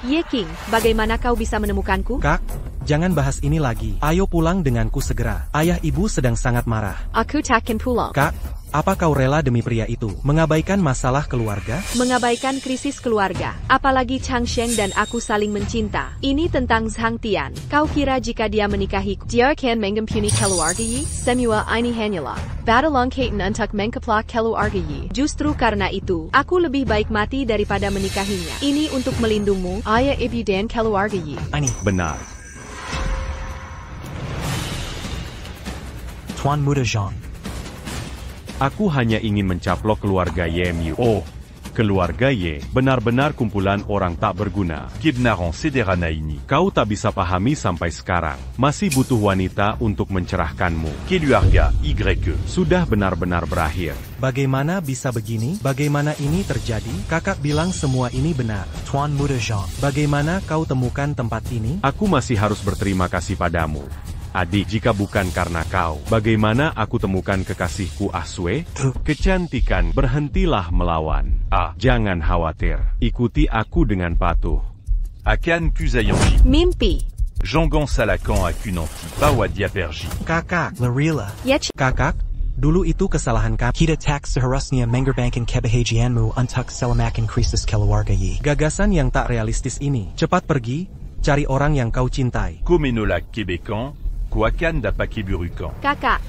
Ye King, bagaimana kau bisa menemukanku? Kak, jangan bahas ini lagi. Ayo pulang denganku segera. Ayah ibu sedang sangat marah. Aku takkan pulang. Kak, apa kau rela demi pria itu mengabaikan masalah keluarga? Mengabaikan krisis keluarga. Apalagi Chang Sheng dan aku saling mencinta. Ini tentang Zhang Tian. Kau kira jika dia menikahiku, dia akan mengampuni keluarga Yi? Semua ini hanyalah badalang kaitan untuk mengkeplak keluarga Yi. Justru karena itu, aku lebih baik mati daripada menikahinya. Ini untuk melindungmu, ayah ibu dan keluarga Yi. Benar. Tuan Muda Zhang. Aku hanya ingin mencaplok keluarga Yemyu. Oh, keluarga Ye, benar-benar kumpulan orang tak berguna. Kidnaran Sederhana ini. Kau tak bisa pahami sampai sekarang. Masih butuh wanita untuk mencerahkanmu. Keluarga YE. Sudah benar-benar berakhir. Bagaimana bisa begini? Bagaimana ini terjadi? Kakak bilang semua ini benar. Tuan Muda Zhang. Bagaimana kau temukan tempat ini? Aku masih harus berterima kasih padamu. Adik, jika bukan karena kau, bagaimana aku temukan kekasihku Asue? Kecantikan, berhentilah melawan. Jangan khawatir, ikuti aku dengan patuh. Akan Kuzayanji. Mimpi. Jangan Salakan Akunanti. Bawa Diaperji. Kakak, Larila. kakak, dulu itu kesalahan kami. Kita tak seharusnya mengorbankan kebahagiaanmu untuk selamatkan krisis keluarga Yi. Gagasan yang tak realistis ini. Cepat pergi, cari orang yang kau cintai. Komenolak Québécois. Kuakan dapat Keburukan. Kakak.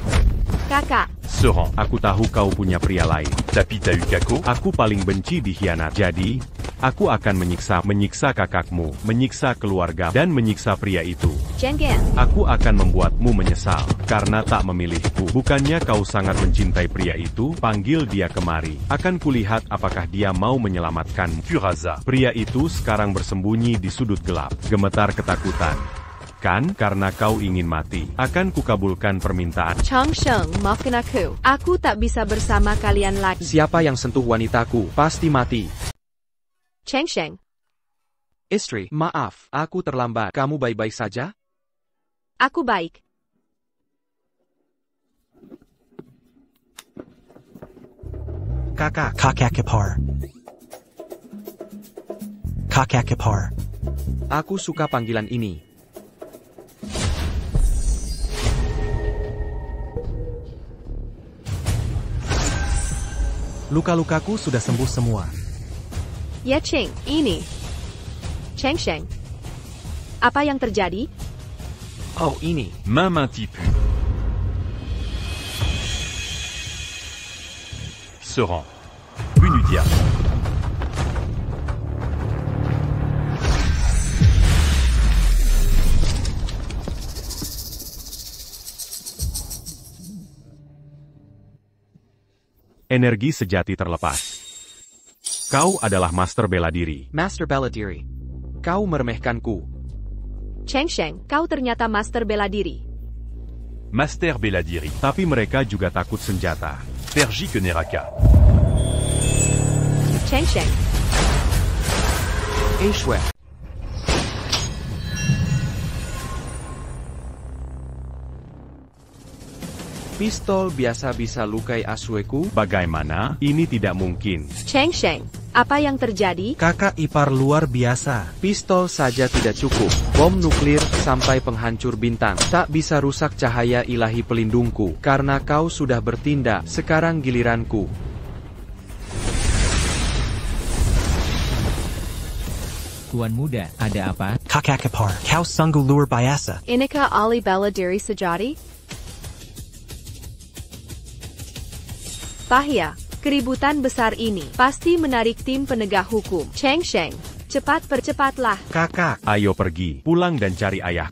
Seran. Aku tahu kau punya pria lain. Tapi tahu kako? Aku paling benci dikhianat. Jadi, aku akan menyiksa kakakmu, menyiksa keluarga, dan menyiksa pria itu. Jangan. Aku akan membuatmu menyesal, karena tak memilihku. Bukannya kau sangat mencintai pria itu? Panggil dia kemari. Akan kulihat apakah dia mau menyelamatkanmu. Kuraza. Pria itu sekarang bersembunyi di sudut gelap, gemetar ketakutan. Kan, karena kau ingin mati, akan kukabulkan permintaan. Chang Sheng, maafkan aku. Aku tak bisa bersama kalian lagi. Siapa yang sentuh wanitaku, pasti mati. Chang Sheng. Istri, maaf, aku terlambat. Kamu baik-baik saja? Aku baik. Kakak, Kakak Kepar. Aku suka panggilan ini. luka-lukaku sudah sembuh semua. Ye Qing, ini. Chang Sheng. Apa yang terjadi? Oh, ini. Main tipu. Seran. Unudia. Energi sejati terlepas. Kau adalah master bela diri. Master bela diri. Kau meremehkanku. Chang Sheng, kau ternyata master bela diri. Master bela diri. Tapi mereka juga takut senjata. Perji ke Neraka. Chang Sheng. Ashwe. Pistol biasa bisa lukai Asueku? Bagaimana? Ini tidak mungkin. Chang Sheng, apa yang terjadi? Kakak ipar luar biasa. Pistol saja tidak cukup. Bom nuklir sampai penghancur bintang tak bisa rusak cahaya ilahi pelindungku. Karena kau sudah bertindak, sekarang giliranku. Tuan muda, ada apa? Kakak Kepar. Kau sungguh luar biasa. Inikah Ali bela diri sejati? Bahaya, keributan besar ini pasti menarik tim penegak hukum. Chang Sheng, percepatlah. Kakak, Ayo pergi, pulang dan cari ayah.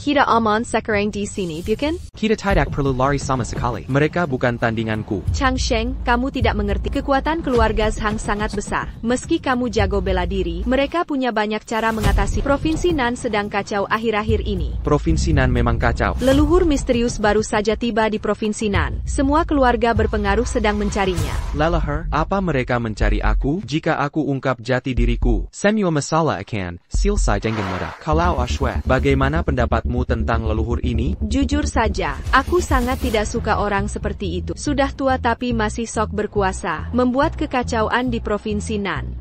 Kita aman sekarang di sini, bukan? Kita tidak perlu lari sama sekali. Mereka bukan tandinganku. Chang Sheng, kamu tidak mengerti. Kekuatan keluarga Zhang sangat besar. Meski kamu jago bela diri, mereka punya banyak cara mengatasi. Provinsi Nan sedang kacau akhir-akhir ini. Provinsi Nan memang kacau. Leluhur misterius baru saja tiba di Provinsi Nan. Semua keluarga berpengaruh sedang mencarinya. Leluhur, apa mereka mencari aku? Jika aku ungkap jati diriku, semua masalah akan selesai dengan mudah. Kalau Ashwe, bagaimana pendapatmu pendapatmu tentang leluhur ini? Jujur saja, aku sangat tidak suka orang seperti itu. Sudah tua tapi masih sok berkuasa, membuat kekacauan di Provinsi Nan.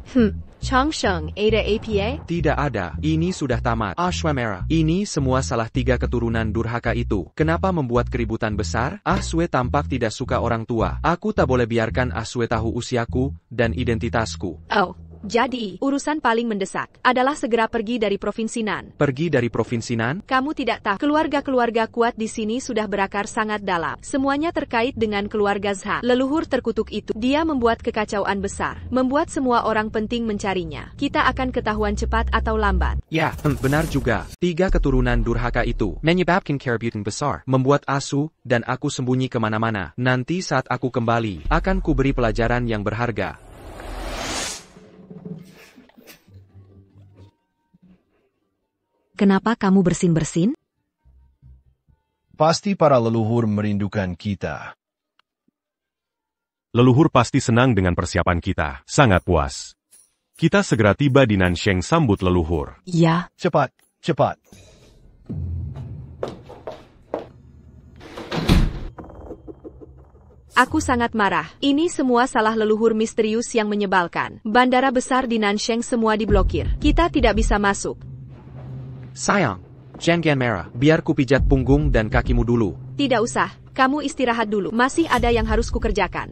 Changsheng, ada APA? Tidak ada, ini sudah tamat. Ashwamera, ini semua salah 3 keturunan durhaka itu. Kenapa membuat keributan besar? Aswe tampak tidak suka orang tua. Aku tak boleh biarkan Aswe tahu usiaku dan identitasku. Oh. Jadi, urusan paling mendesak adalah segera pergi dari Provinsi Nan. Pergi dari Provinsi Nan? Kamu tidak tahu, keluarga-keluarga kuat di sini sudah berakar sangat dalam. Semuanya terkait dengan keluarga Zhang. Leluhur terkutuk itu, dia membuat kekacauan besar, membuat semua orang penting mencarinya. Kita akan ketahuan cepat atau lambat. Ya, benar juga. 3 keturunan durhaka itu menyebabkan keributan besar, membuat Asu dan aku sembunyi kemana-mana. Nanti saat aku kembali, akan kuberi pelajaran yang berharga. Kenapa kamu bersin-bersin? Pasti para leluhur merindukan kita. Leluhur pasti senang dengan persiapan kita. Sangat puas. Kita segera tiba di Nansheng sambut leluhur. Ya. Cepat, cepat. Aku sangat marah. Ini semua salah leluhur misterius yang menyebalkan. Bandara besar di Nansheng semua diblokir. Kita tidak bisa masuk. Sayang, jangan marah. Biar ku pijat punggung dan kakimu dulu. Tidak usah, kamu istirahat dulu. Masih ada yang harus kukerjakan.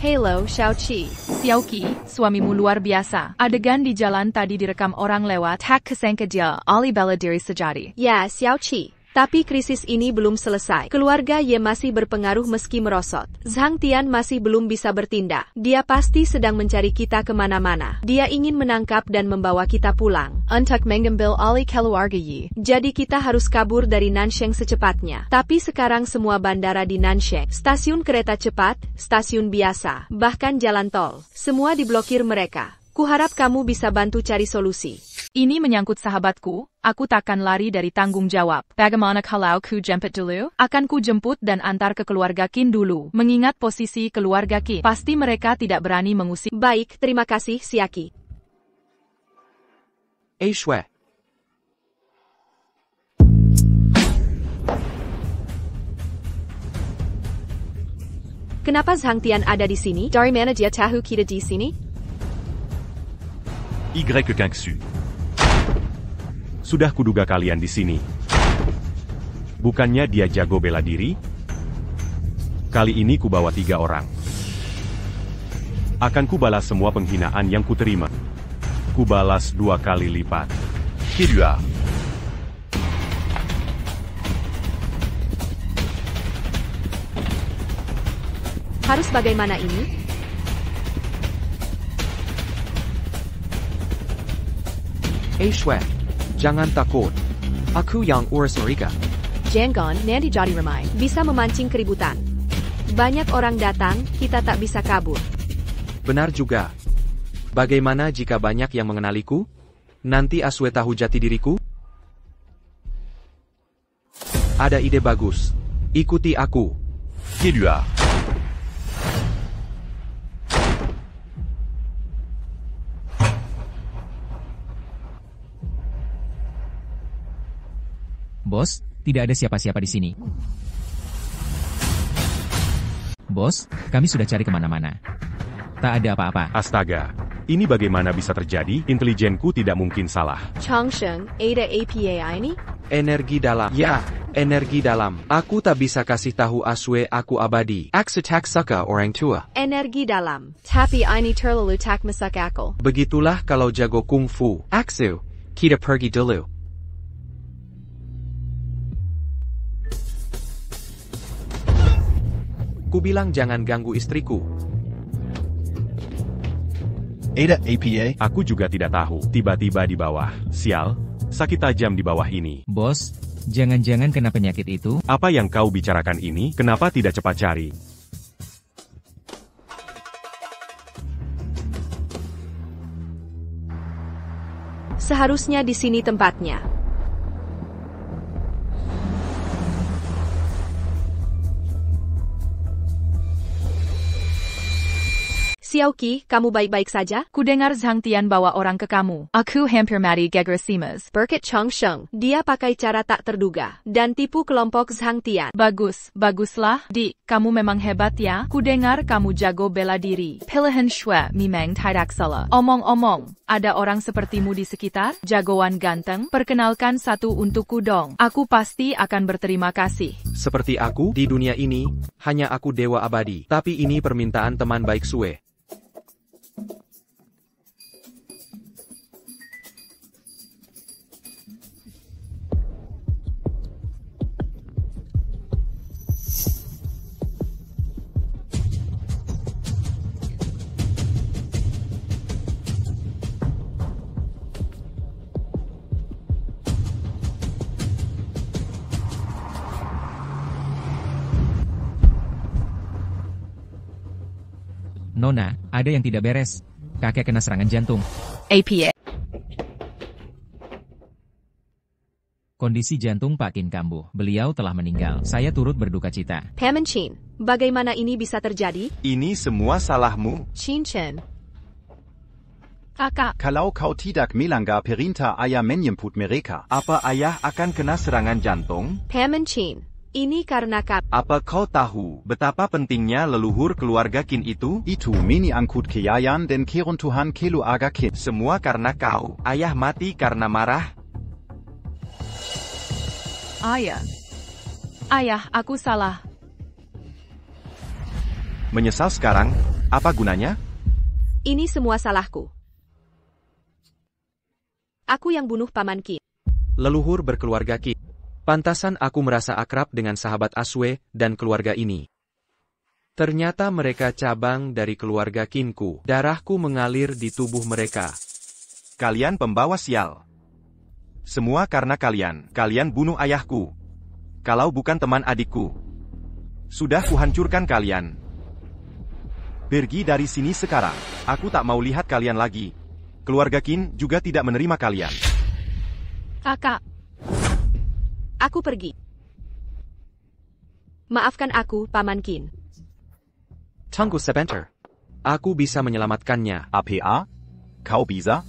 Hello, Xiaoqi. Xiaoqi, suamimu luar biasa. Adegan di jalan tadi direkam orang lewat. Tak kesangka dia ahli bela diri sejati. Ya, Xiaoqi. Tapi krisis ini belum selesai. Keluarga Ye masih berpengaruh meski merosot. Zhang Tian masih belum bisa bertindak. Dia pasti sedang mencari kita kemana-mana. Dia ingin menangkap dan membawa kita pulang. Untuk mengambil alih keluarga Ye. Jadi kita harus kabur dari Nansheng secepatnya. Tapi sekarang semua bandara di Nansheng, stasiun kereta cepat, stasiun biasa, bahkan jalan tol, semua diblokir mereka. Kuharap kamu bisa bantu cari solusi. Ini menyangkut sahabatku, aku takkan lari dari tanggung jawab. Bagaimana kalau ku jemput dulu? Akan ku jemput dan antar ke keluarga Qin dulu. Mengingat posisi keluarga Qin, pasti mereka tidak berani mengusir. Baik, terima kasih, Siaki. Shwe. Kenapa Zhang Tian ada di sini? Dari mana dia tahu kita di sini? Y Kangxu. Sudah kuduga kalian di sini. Bukannya dia jago bela diri? Kali ini kubawa 3 orang. Akan kubalas semua penghinaan yang kuterima. Kubalas 2 kali lipat. Kidua. Harus bagaimana ini? Shwe. Jangan takut. Aku yang urus mereka. Jangan nanti jadi ramai. Bisa memancing keributan. Banyak orang datang, kita tak bisa kabur. Benar juga. Bagaimana jika banyak yang mengenaliku? Nanti Aswe tahu jati diriku? Ada ide bagus. Ikuti aku. Kidua. Bos, tidak ada siapa-siapa di sini. Bos, kami sudah cari kemana-mana. Tak ada apa-apa. Astaga, ini bagaimana bisa terjadi? Intelijenku tidak mungkin salah. Changsheng, ada APA ini? Energi dalam. Ya, energi dalam. Aku tak bisa kasih tahu Aswe aku abadi. Aksa tak suka orang tua. Energi dalam. Tapi ini terlalu tak masuk akal. Begitulah kalau jago kungfu. Aksu, kita pergi dulu. Ku bilang jangan ganggu istriku. Ada APA? Aku juga tidak tahu. Tiba-tiba di bawah. Sial, sakit tajam di bawah ini. Bos, jangan-jangan kena penyakit itu? Apa yang kau bicarakan ini? Kenapa tidak cepat cari? Seharusnya di sini tempatnya. Xiaoqi, kamu baik-baik saja? Kudengar Zhang Tian bawa orang ke kamu. Aku hampir mati Gegerasimas. Burkit Chongsheng, dia pakai cara tak terduga, dan tipu kelompok Zhang Tian. Baguslah, Di, kamu memang hebat ya. Kudengar kamu jago bela diri. Pilihan Shui, memang tidak salah. Omong-omong, ada orang sepertimu di sekitar? Jagoan ganteng, perkenalkan satu untukku dong. Aku pasti akan berterima kasih. Seperti aku, di dunia ini, hanya aku dewa abadi. Tapi ini permintaan teman baik Sue. Nona, ada yang tidak beres. Kakek kena serangan jantung. APA. Kondisi jantung Pak Qin kambuh. Beliau telah meninggal. Saya turut berduka cita. Paman Qin, bagaimana ini bisa terjadi? Ini semua salahmu. Qin Chen. Kakak. Kalau kau tidak melanggar perintah ayah menyebut mereka. Apa ayah akan kena serangan jantung? Paman Qin, ini karena Apa kau tahu betapa pentingnya leluhur keluarga Qin itu? Itu mini angkut keyayan dan keruntuhan keluarga Qin. Semua karena kau. Ayah mati karena marah. Ayah, aku salah. Menyesal sekarang? Apa gunanya? ini semua salahku. Aku yang bunuh Paman Qin. Leluhur berkeluarga Qin. Pantasan aku merasa akrab dengan sahabat Asue dan keluarga ini. Ternyata mereka cabang dari keluarga Qinku. Darahku mengalir di tubuh mereka. Kalian pembawa sial. Semua karena kalian. Kalian bunuh ayahku. Kalau bukan teman adikku. Sudah kuhancurkan kalian. Pergi dari sini sekarang. Aku tak mau lihat kalian lagi. Keluarga Qin juga tidak menerima kalian. Kakak. Aku pergi. Maafkan aku, Paman Qin. Tunggu sebentar. Aku bisa menyelamatkannya. APA? Kau bisa?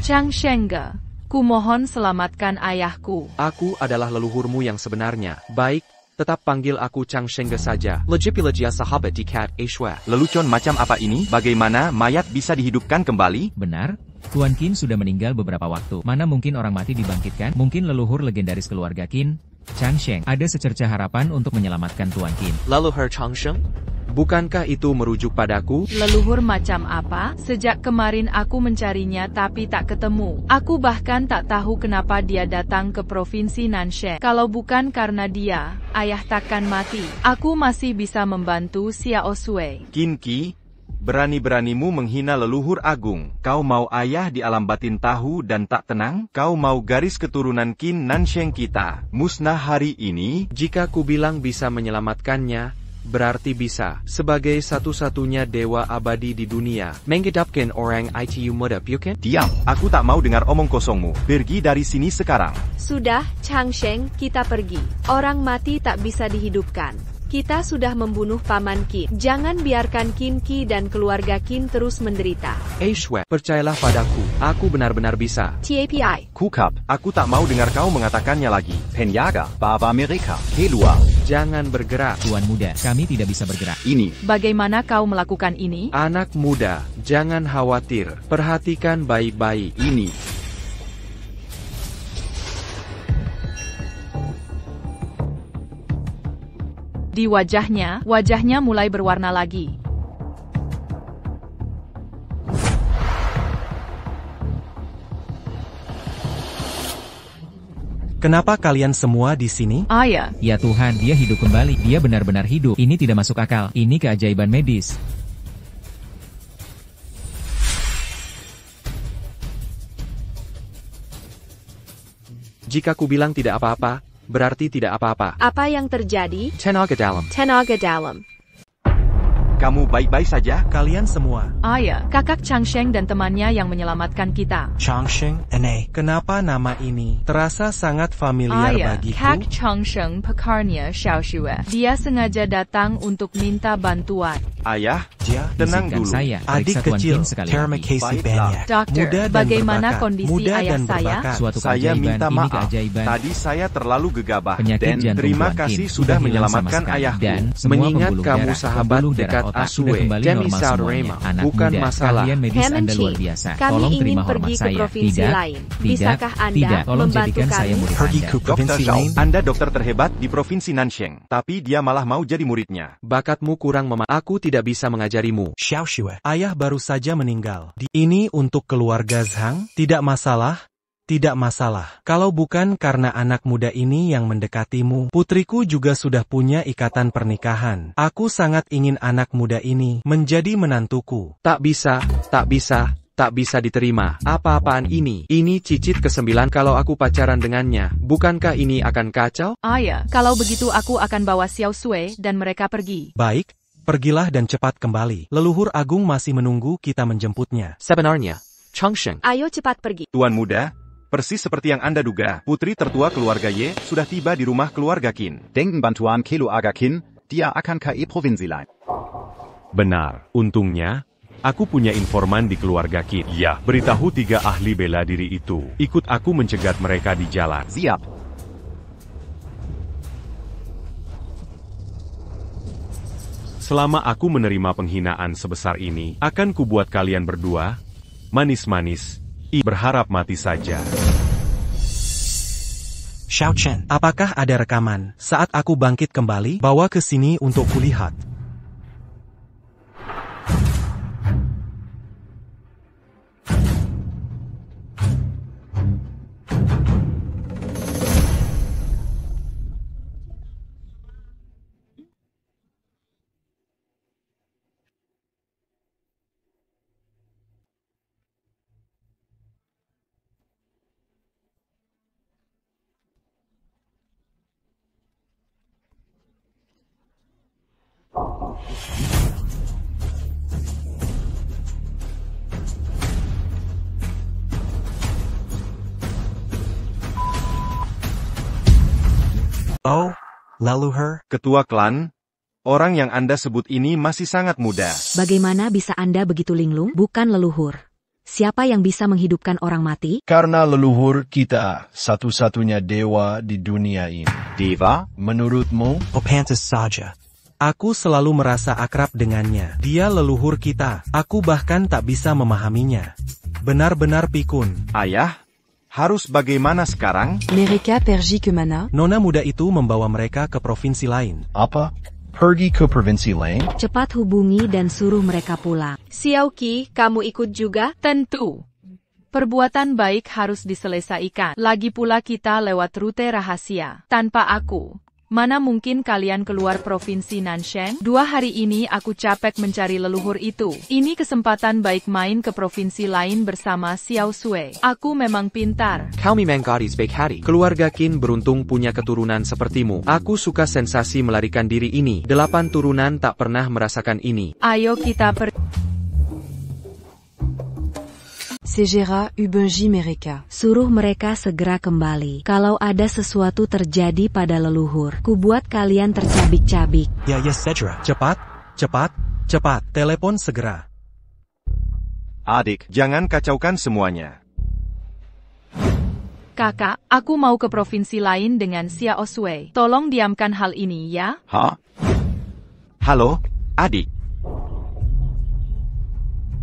Chang Shengge, kumohon selamatkan ayahku. Aku adalah leluhurmu yang sebenarnya. Baik, tetap panggil aku Chang Shengge saja. Legipilegia sahabat dikat Ashwe. Lelucon macam apa ini? Bagaimana mayat bisa dihidupkan kembali? Benar? Tuan Qin sudah meninggal beberapa waktu. Mana mungkin orang mati dibangkitkan? Mungkin leluhur legendaris keluarga Qin, Chang Sheng, ada secerca harapan untuk menyelamatkan Tuan Qin. Leluhur Chang Sheng? Bukankah itu merujuk padaku? Leluhur macam apa? Sejak kemarin aku mencarinya tapi tak ketemu. Aku bahkan tak tahu kenapa dia datang ke provinsi Nanshe. Kalau bukan karena dia, ayah takkan mati. Aku masih bisa membantu Xiao Sui. Qin Qi, berani-beranimu menghina leluhur agung. Kau mau ayah di alam batin tahu dan tak tenang? Kau mau garis keturunan Qin Nansheng kita musnah hari ini? Jika ku bilang bisa menyelamatkannya, berarti bisa. Sebagai satu-satunya dewa abadi di dunia, menghidupkan orang itu mudah, bukan? Diam, aku tak mau dengar omong kosongmu. Pergi dari sini sekarang. Sudah, Chang Sheng, kita pergi. Orang mati tak bisa dihidupkan. Kita sudah membunuh Paman Qin. Jangan biarkan Qin Qi dan keluarga Qin terus menderita. Ashwe, percayalah padaku. Aku benar-benar bisa. TAPI. Kukap, Aku tak mau dengar kau mengatakannya lagi. penjaga, baba mereka, keluar. Jangan bergerak. Tuan muda, kami tidak bisa bergerak. Ini, Bagaimana kau melakukan ini? Anak muda, jangan khawatir. Perhatikan baik-baik. ini. Di wajahnya mulai berwarna lagi. Kenapa kalian semua di sini? Ayah, Ya Tuhan, dia hidup kembali. Dia benar-benar hidup. Ini tidak masuk akal. Ini keajaiban medis. Jika ku bilang tidak apa-apa, berarti tidak apa-apa. Apa yang terjadi? Tenaga dalam. Tenaga dalam. Kamu baik-baik saja? Kalian semua. ayah, kakak Chang Sheng dan temannya yang menyelamatkan kita. Chongsheng Ene. Kenapa nama ini terasa sangat familiar Ayah, bagiku? Kak Chang Sheng pekarnya Xiao Shue. Dia sengaja datang untuk minta bantuan. Ayah, Jia, tenang Izinkan dulu. saya adik periksa Tuan kecil, Qin sekali Terma lagi. Casey Banyak. Dokter, Muda dan bagaimana berbakat. kondisi Muda ayah dan saya? berbakat. Suatu Saya keajaiban, minta ini maaf. keajaiban. Tadi saya terlalu gegabah. Penyakit Dan jantung terima Tuan Qin kasih sudah sudah hilang menyelamatkan sama sekali. ayahku. Dan semua Mengingat pembuluh kamu darah, sahabat pembuluh darah dekat otak Asue, sudah kembali Demi normal Saurema, semuanya. Anak bukan muda, masalah. keahlian medis Ham and Anda luar Chi, biasa. kami Tolong ingin terima hormat pergi ke saya. provinsi Tidak, lain. tidak, Bisakah Anda tidak. Tolong membantu jadikan saya kami? murid Pergi Anda. ke provinsi lain. Anda dokter terhebat di provinsi Nansheng, tapi dia malah mau jadi muridnya. Bakatmu kurang aku tidak bisa mengajarimu. Xiao Shue. Ayah baru saja meninggal. Ini untuk keluarga Zhang? Tidak masalah. Tidak masalah. Kalau bukan karena anak muda ini yang mendekatimu, putriku juga sudah punya ikatan pernikahan. Aku sangat ingin anak muda ini menjadi menantuku. Tak bisa, tak bisa. Tak bisa diterima. Apa-apaan ini? Ini cicit ke-9 kalau aku pacaran dengannya. Bukankah ini akan kacau? Ayah, kalau begitu aku akan bawa Xiao Sui dan mereka pergi. Baik, pergilah dan cepat kembali. Leluhur Agung masih menunggu kita menjemputnya. Sebenarnya, Changsheng. Ayo cepat pergi. Tuan muda, persis seperti yang Anda duga, putri tertua keluarga Ye sudah tiba di rumah keluarga Qin. Denken bantuan keluarga Qin, dia akan ke provinsi lain. Benar, untungnya, aku punya informan di keluarga Qin. Ya, beritahu 3 ahli bela diri itu. Ikut aku mencegat mereka di jalan. Siap. Selama aku menerima penghinaan sebesar ini, akan kubuat kalian berdua manis-manis. Berharap mati saja. Xiao Chen, apakah ada rekaman saat aku bangkit kembali? Bawa ke sini untuk kulihat. Oh, leluhur. Ketua klan, orang yang Anda sebut ini masih sangat muda. Bagaimana bisa Anda begitu linglung? Bukan leluhur. Siapa yang bisa menghidupkan orang mati? Karena leluhur kita satu-satunya dewa di dunia ini. Deva? Menurutmu? Oh, pantas saja. Aku selalu merasa akrab dengannya. Dia leluhur kita. Aku bahkan tak bisa memahaminya. Benar-benar pikun. Ayah, harus bagaimana sekarang? Mereka pergi ke mana? Nona muda itu membawa mereka ke provinsi lain. Apa? Pergi ke provinsi lain? Cepat hubungi dan suruh mereka pulang. Xiao Qi, kamu ikut juga? Tentu. Perbuatan baik harus diselesaikan. Lagi pula kita lewat rute rahasia. Tanpa aku, mana mungkin kalian keluar provinsi Nansheng? 2 hari ini aku capek mencari leluhur itu. Ini kesempatan baik main ke provinsi lain bersama Xiao Sui. Aku memang pintar. Kau memang gadis baik hati. Keluarga Qin beruntung punya keturunan sepertimu. Aku suka sensasi melarikan diri ini. 8 turunan tak pernah merasakan ini. Ayo kita Segera Ubenji mereka. Suruh mereka segera kembali. Kalau ada sesuatu terjadi pada leluhur, kubuat kalian tercabik-cabik. Ya, segera. Cepat, cepat, cepat. Telepon segera. Adik, jangan kacaukan semuanya. Kakak, aku mau ke provinsi lain dengan Xiao Sui. Tolong diamkan hal ini ya. Halo, adik.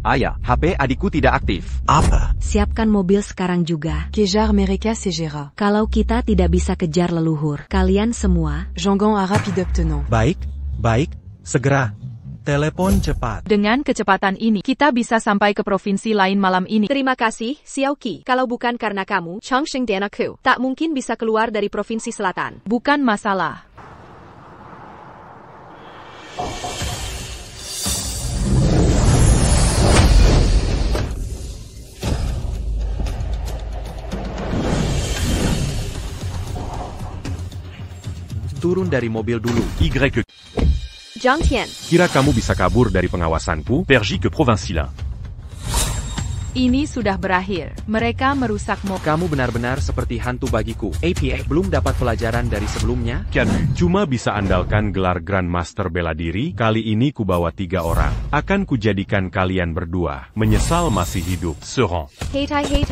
Ayah, HP adikku tidak aktif. Apa? Siapkan mobil sekarang juga. Kejar mereka segera. Kalau kita tidak bisa kejar leluhur, kalian semua, Jangan rapide obtenant. Baik, baik, segera. Telepon cepat. Dengan kecepatan ini, kita bisa sampai ke provinsi lain malam ini. Terima kasih, Xiao Qi. Kalau bukan karena kamu, Changsheng dan aku, tak mungkin bisa keluar dari provinsi selatan. Bukan masalah. Turun dari mobil dulu. Zhang Tian. Kira kamu bisa kabur dari pengawasanku? Pergi ke provinsi lain. Ini sudah berakhir. Mereka merusak mobil. Kamu benar-benar seperti hantu bagiku. APA belum dapat pelajaran dari sebelumnya? Camus, cuma bisa andalkan gelar Grandmaster bela diri, kali ini kubawa 3 orang. Akan kujadikan kalian berdua. Menyesal masih hidup. Seran. Heitai.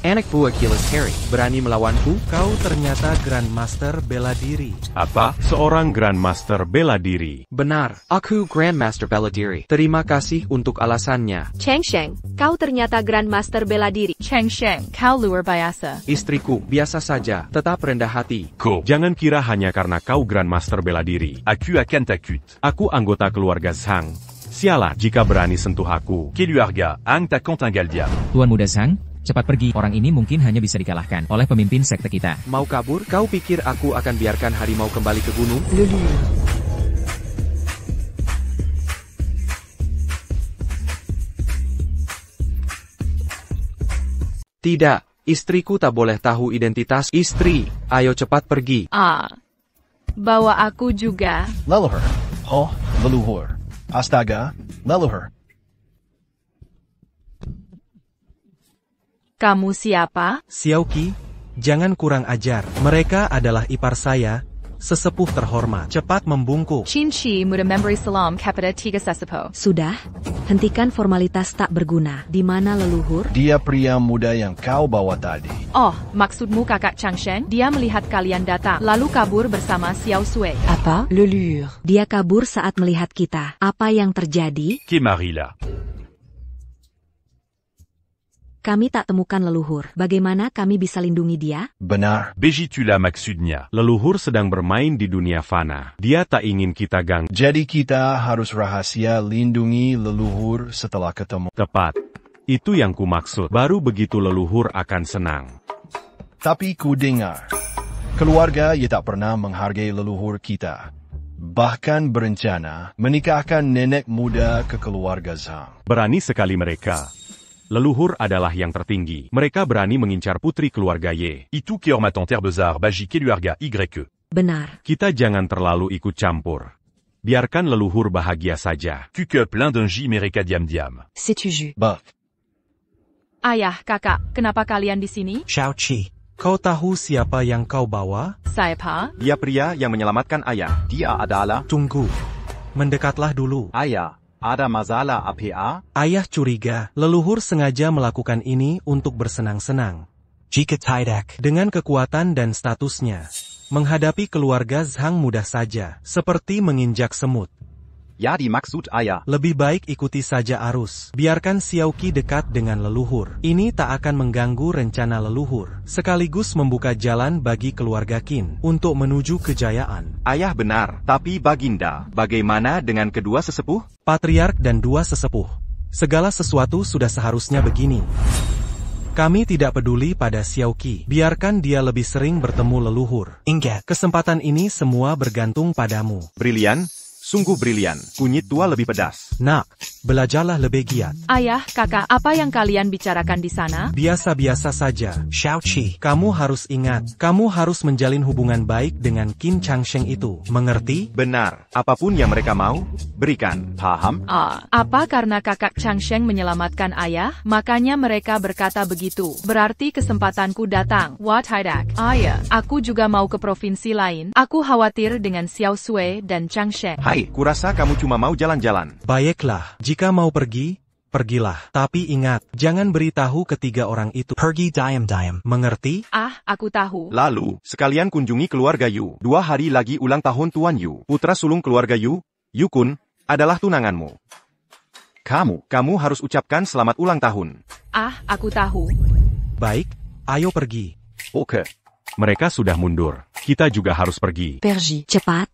Anakku Achilles Harry, berani melawanku? Kau ternyata Grandmaster bela diri. Apa? Seorang Grandmaster bela diri. Benar, aku Grandmaster bela diri. Terima kasih untuk alasannya. Chang Sheng, kau ternyata Grandmaster bela diri. Chang Sheng, kau luar biasa. Istriku, biasa saja, tetap rendah hati. Ko. Jangan kira hanya karena kau Grandmaster bela diri. Aku akan takut. Aku anggota keluarga Zhang. Sialah jika berani sentuh aku. Keluarga, ang takon tanggal diam. Tuan Muda Zhang, cepat pergi. Orang ini mungkin hanya bisa dikalahkan oleh pemimpin sekte kita. Mau kabur? Kau pikir aku akan biarkan harimau kembali ke gunung? Lelure. Tidak, istriku tak boleh tahu identitas istri. Ayo cepat pergi. Bawa aku juga. Leluhur. Oh, leluhur. Astaga, leluhur. Kamu siapa? Xiaoqi, jangan kurang ajar. Mereka adalah ipar saya, sesepuh terhormat. Cepat membungkuk. Chin Shi muda memberi salam kepada tiga sesepuh. Sudah, hentikan formalitas tak berguna. Di mana leluhur? Dia pria muda yang kau bawa tadi. Oh, maksudmu kakak Chang Sheng? Dia melihat kalian datang, lalu kabur bersama Xiao Sui. Apa? Lelure. Dia kabur saat melihat kita. Apa yang terjadi? Qui Marie là? Kami tak temukan leluhur. Bagaimana kami bisa lindungi dia? Benar. Begitulah maksudnya. Leluhur sedang bermain di dunia fana. Dia tak ingin kita ganggu. Jadi kita harus rahasia lindungi leluhur setelah ketemu. Tepat. Itu yang ku maksud. Baru begitu leluhur akan senang. Tapi ku dengar, keluarga ia tak pernah menghargai leluhur kita. Bahkan berencana menikahkan nenek muda ke keluarga Zhang. Berani sekali mereka. Leluhur adalah yang tertinggi. Mereka berani mengincar putri keluarga Ye. Itu qui ormaton terbesar bagi keluarga Y. Benar. Kita jangan terlalu ikut campur. Biarkan leluhur bahagia saja. Que plein d'un J mereka diam-diam. C'est-tu jus? Buff. Ayah, kakak, kenapa kalian di sini? Xiaoqi, kau tahu siapa yang kau bawa? Siapa? Dia pria yang menyelamatkan ayah. Dia adalah... Tunggu. Mendekatlah dulu. Ayah. Ada masalah APA? Ayah curiga, leluhur sengaja melakukan ini untuk bersenang-senang. Jika tidak, dengan kekuatan dan statusnya, menghadapi keluarga Zhang mudah saja, seperti menginjak semut. Ya dimaksud ayah. Lebih baik ikuti saja arus. Biarkan Xiaoqi dekat dengan leluhur. Ini tak akan mengganggu rencana leluhur, sekaligus membuka jalan bagi keluarga Qin untuk menuju kejayaan. Ayah benar, tapi Baginda, bagaimana dengan kedua sesepuh? Patriark dan 2 sesepuh. Segala sesuatu sudah seharusnya begini. Kami tidak peduli pada Xiaoqi. Biarkan dia lebih sering bertemu leluhur. Ingat, kesempatan ini semua bergantung padamu. Brilian. Sungguh brilian. Kunyit tua lebih pedas. Nak, belajarlah lebih giat. Ayah, kakak, apa yang kalian bicarakan di sana? Biasa-biasa saja. Xiaoqi, Kamu harus ingat, kamu harus menjalin hubungan baik dengan Qin Changsheng itu. Mengerti? Benar. Apapun yang mereka mau, berikan. Paham? Apa karena kakak Chang Sheng menyelamatkan ayah? Makanya mereka berkata begitu. Berarti kesempatanku datang. What hidak? Ayah, aku juga mau ke provinsi lain. Aku khawatir dengan Xiao Sui dan Chang Sheng. Hai, kurasa kamu cuma mau jalan-jalan. Baiklah, jika mau pergi, pergilah. Tapi ingat, jangan beritahu ketiga orang itu. pergi diam-diam. Mengerti? Aku tahu. Lalu, sekalian kunjungi keluarga Yu. 2 hari lagi ulang tahun Tuan Yu. Putra sulung keluarga Yu, Yukun, adalah tunanganmu. Kamu harus ucapkan selamat ulang tahun. Aku tahu. Baik, ayo pergi. Oke. Mereka sudah mundur. Kita juga harus pergi. Pergi. Cepat.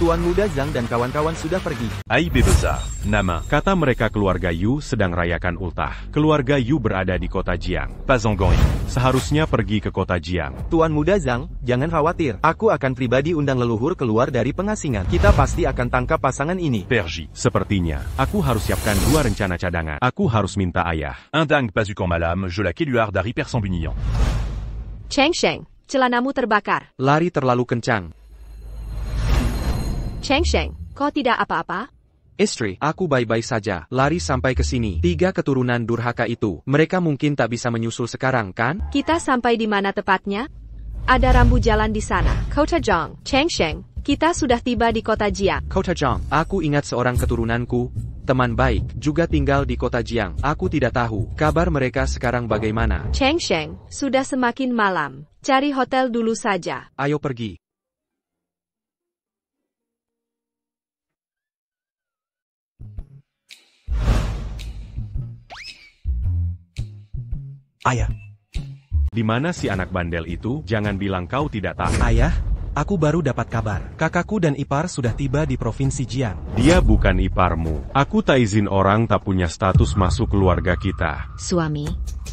Tuan Muda Zhang dan kawan-kawan sudah pergi. Aïe besar. Nama, kata mereka keluarga Yu sedang rayakan ultah. Keluarga Yu berada di kota Jiang. Pas engagé. Seharusnya pergi ke kota Jiang. Tuan Muda Zhang, jangan khawatir. Aku akan pribadi undang leluhur keluar dari pengasingan. Kita pasti akan tangkap pasangan ini. Pergi. Sepertinya, aku harus siapkan 2 rencana cadangan. Aku harus minta ayah. Un dingue pas eu qu'en malam, je la Keluar dari Persambunian. Chang Sheng, celanamu terbakar. Lari terlalu kencang. Chang Sheng, kau tidak apa-apa? Istri, aku baik-baik saja. Lari sampai ke sini. 3 keturunan durhaka itu. Mereka mungkin tak bisa menyusul sekarang, kan? Kita sampai di mana tepatnya? Ada rambu jalan di sana. Kota Jiang, Chang Sheng, kita sudah tiba di kota Jiang. Kota Jiang, aku ingat seorang keturunanku, teman baik, juga tinggal di kota Jiang. Aku tidak tahu, kabar mereka sekarang bagaimana? Chang Sheng, sudah semakin malam. Cari hotel dulu saja. Ayo pergi. Ayah. Di mana si anak bandel itu? Jangan bilang kau tidak tahu. Ayah, aku baru dapat kabar. Kakakku dan ipar sudah tiba di Provinsi Jiang. Dia bukan iparmu. Aku tak izin orang tak punya status masuk keluarga kita. Suami,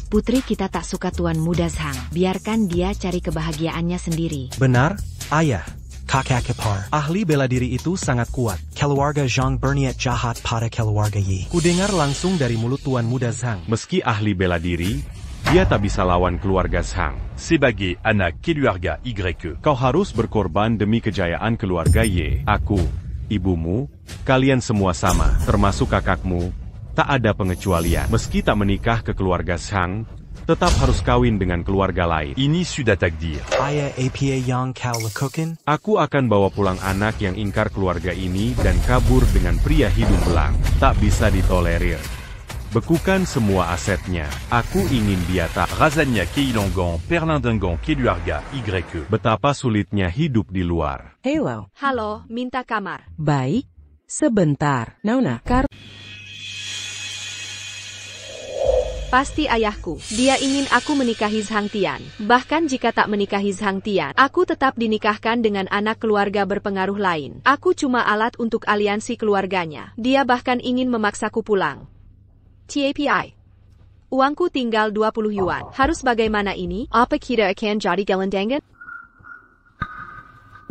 putri kita tak suka tuan muda Zhang. Biarkan dia cari kebahagiaannya sendiri. Benar, ayah. Kakak ipar. Ahli bela diri itu sangat kuat. Keluarga Zhang berniat jahat pada keluarga Yi. Kudengar langsung dari mulut tuan muda Zhang. Meski ahli bela diri, dia tak bisa lawan keluarga Zhang. Sebagai anak keluarga Y. Kau harus berkorban demi kejayaan keluarga Y. Aku, ibumu, kalian semua sama, termasuk kakakmu. Tak ada pengecualian. Meski tak menikah ke keluarga Zhang, tetap harus kawin dengan keluarga lain. Ini sudah takdir. Ayah APA yang kau lakukan? Aku akan bawa pulang anak yang ingkar keluarga ini dan kabur dengan pria hidung belang. Tak bisa ditolerir. Bekukan semua asetnya. Aku ingin dia tak. Razania Keilongan, Perlindangan keluarga Y. Betapa sulitnya hidup di luar. Hello. Halo, minta kamar. Baik. Sebentar. Nona, Pasti ayahku. Dia ingin aku menikahi Zhang Tian. Bahkan jika tak menikahi Zhang Tian, aku tetap dinikahkan dengan anak keluarga berpengaruh lain. Aku cuma alat untuk aliansi keluarganya. Dia bahkan ingin memaksaku pulang. TAPI. Uangku tinggal 20 yuan. Harus bagaimana ini? Apa kita akan jadi gelandangan?